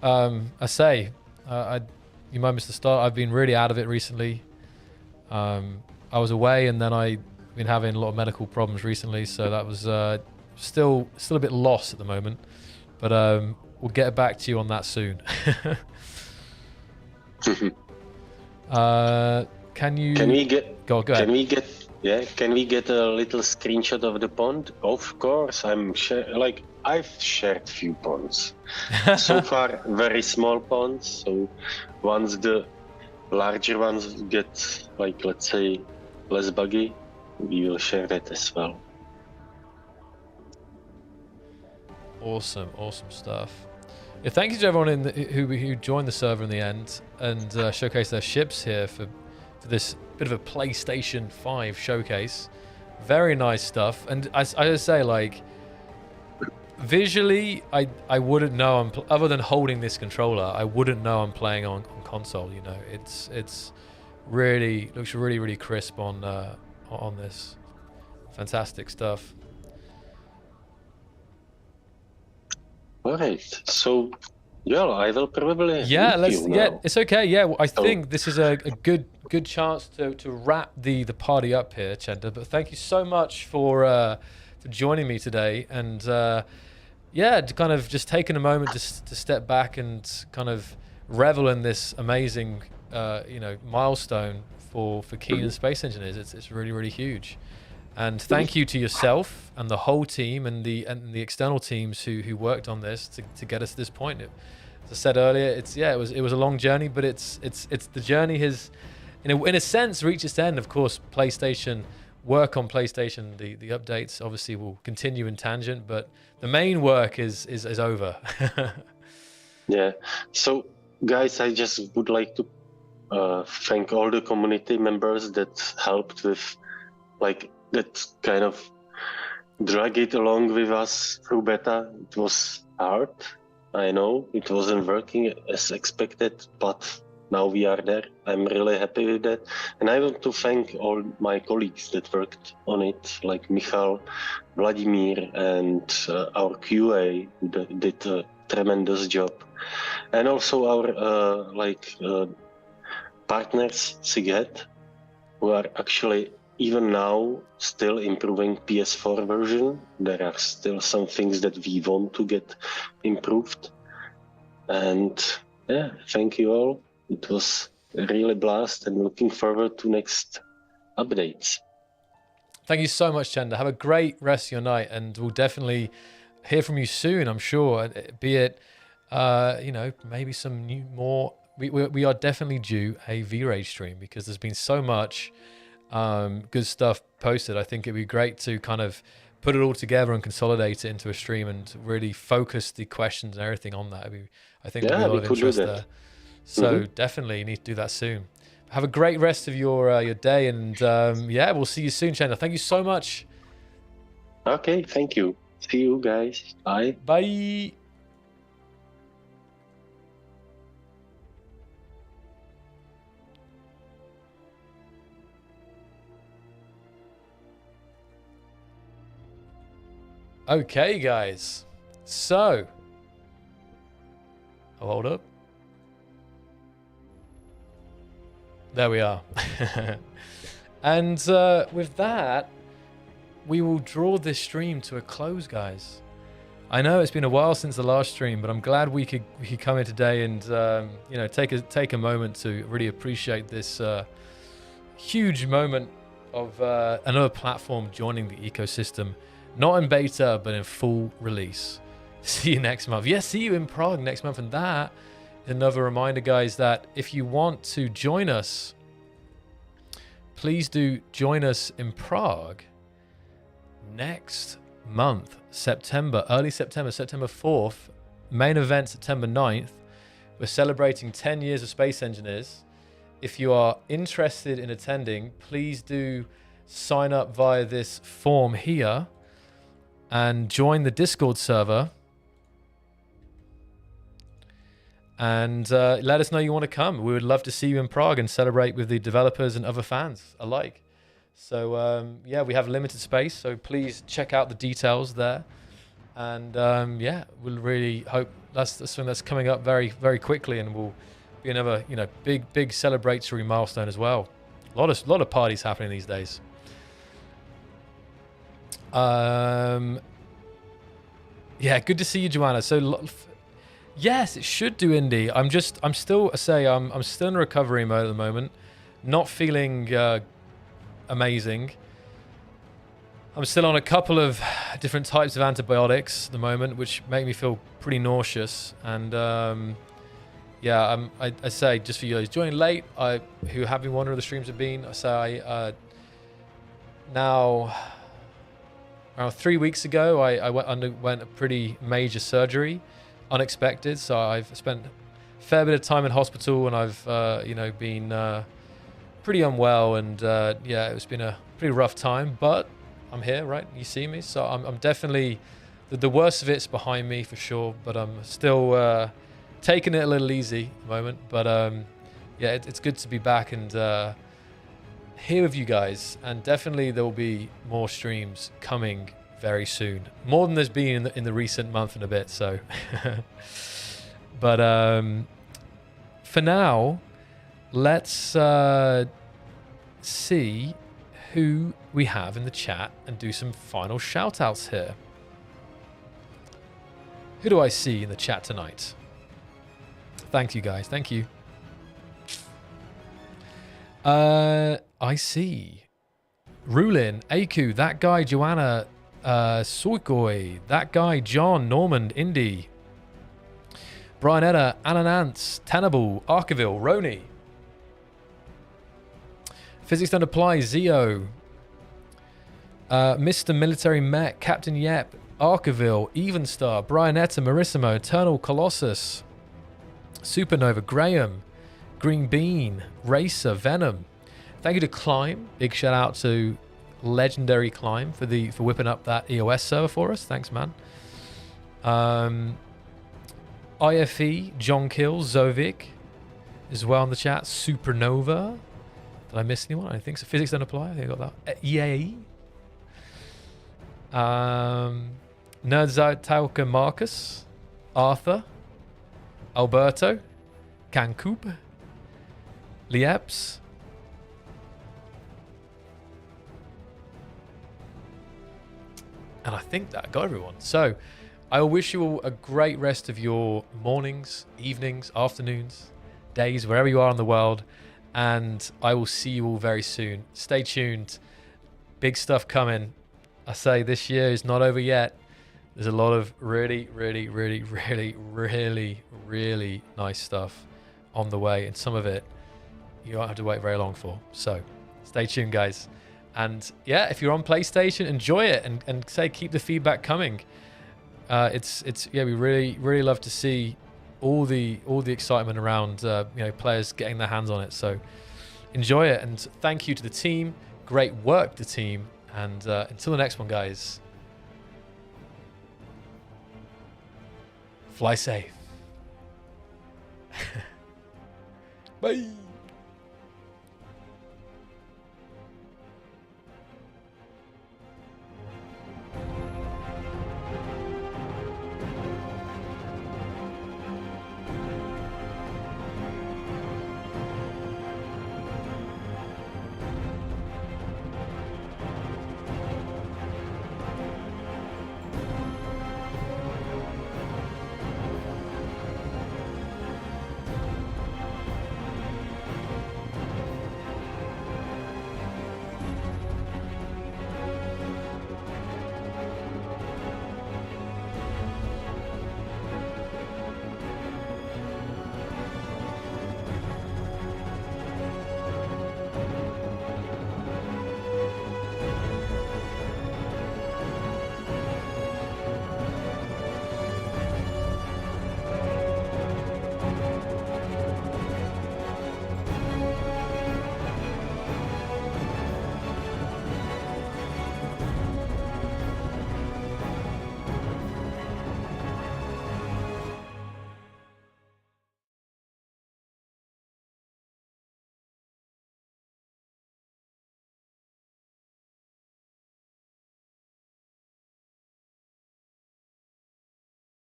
Speaker 1: I say, you might miss the start. I've been really out of it recently. I was away, and then I've been having a lot of medical problems recently, so that was still a bit lost at the moment. But we'll get back to you on that soon. Can we get?
Speaker 3: Go ahead. Can we get a little screenshot of the pond? Of course, I've shared few ponds. So far, very small ponds. So once the larger ones get, like, let's say, less buggy, we will share that as well.
Speaker 1: Awesome stuff. Yeah, thank you to everyone who joined the server in the end and showcased their ships here for this bit of a PlayStation 5 showcase. Very nice stuff. And I just say, like, visually, I wouldn't know other than holding this controller, I wouldn't know I'm playing on console. You know, it's really looks really crisp on this. Fantastic stuff.
Speaker 3: All right, so yeah, I will probably.
Speaker 1: It's okay. Yeah, I think this is a good chance to wrap the party up here, Chender. But thank you so much for joining me today, and to kind of just taking a moment to step back and kind of revel in this amazing milestone for Keen and space engineers. It's really huge. And thank you to yourself and the whole team and the external teams who worked on this to get us to this point. As I said earlier, it was a long journey, but it's the journey has in a sense reached its end. Of course, work on PlayStation, the updates obviously will continue in tangent, but the main work is over.
Speaker 3: Yeah. So guys, I just would like to thank all the community members that helped with that kind of drag it along with us through beta. It was hard. I know it wasn't working as expected, but now we are there. I'm really happy with that. And I want to thank all my colleagues that worked on it, like Michal, Vladimir, and our QA who did a tremendous job. And also our partners, Sighet, who are actually even now still improving PS4 version. There are still some things that we want to get improved. And yeah, thank you all. It was a really blast and looking forward to next updates.
Speaker 1: Thank you so much, Chender. Have a great rest of your night, and we'll definitely hear from you soon, I'm sure. Be it, maybe some more. We are definitely due a VRage stream because there's been so much good stuff posted. I think it'd be great to kind of put it all together and consolidate it into a stream and really focus the questions and everything on that. I think there'll be a lot of interest there. So definitely need to do that soon. Have a great rest of your day, and we'll see you soon, Chender. Thank you so much.
Speaker 3: Okay, thank you. See you guys. Bye.
Speaker 1: Bye. Okay, guys. So, hold up. There we are. And with that, we will draw this stream to a close, guys. I know it's been a while since the last stream, but I'm glad we could come here today and take a moment to really appreciate this huge moment of another platform joining the ecosystem. Not in beta, but in full release. See you next month. Yes, see you in Prague next month. And that is another reminder, guys, that if you want to join us, please do join us in Prague next month, early September, September 4th. Main event, September 9th. We're celebrating 10 years of Space Engineers. If you are interested in attending, please do sign up via this form here and join the Discord server. And let us know you want to come. We would love to see you in Prague and celebrate with the developers and other fans alike. So, yeah, we have limited space, so please check out the details there. And, yeah, we'll really hope that's something that's coming up very, very quickly, and will be another, you know, big celebratory milestone as well. A lot of parties happening these days. Yeah, good to see you, Joanna. So, yes, it should do, Indy. I'm still in recovery mode at the moment. Not feeling amazing. I'm still on a couple of different types of antibiotics at the moment, which make me feel pretty nauseous. And yeah, I say, just for you guys joining late, who have been wondering the streams have been, I say now around 3 weeks ago, I underwent a pretty major surgery, unexpected. So I've spent a fair bit of time in hospital, and I've you know, been pretty unwell, and yeah, it's been a pretty rough time, but I'm here, right? You see me, so I'm definitely the worst of it's behind me for sure, but I'm still taking it a little easy at the moment. But yeah, it's good to be back and here with you guys, and definitely there will be more streams coming very soon, more than there's been in the recent month and a bit. So, but for now, let's see who we have in the chat and do some final shout outs here. Who do I see in the chat tonight? Thank you, guys. Thank you. I see Rulin, Aku, that guy, Joanna, Soikoi, that guy, John, Norman, Indy, Brianetta, Ananance, Tenable, Arkaville, Roni, Physics Don't Apply, Zio, Mr. Military Mech, Captain Yep, Arkaville, Evenstar, Brianetta, Marissimo, Eternal Colossus, Supernova, Graham, Green Bean, Racer, Venom. Thank you to Climb. Big shout out to Legendary Climb for whipping up that EOS server for us. Thanks, man. IFE, John Kills, Zovic as well in the chat. Supernova. Did I miss anyone? I think so. Physics Don't Apply. I think I got that. EA. Nerds Out Tauka, Marcus, Arthur, Alberto, Cancoop, Lieps, and I think that got everyone. So I will wish you all a great rest of your mornings, evenings, afternoons, days, wherever you are in the world. And I will see you all very soon. Stay tuned. Big stuff coming. I say this year is not over yet. There's a lot of really, really, really, really, really, really nice stuff on the way. And some of it you won't have to wait very long for. So stay tuned, guys. And yeah, if you're on PlayStation, enjoy it and say keep the feedback coming. It's yeah, we really love to see all the excitement around you know, players getting their hands on it. So enjoy it, and thank you to the team. Great work, the team. And until the next one, guys. Fly safe. Bye.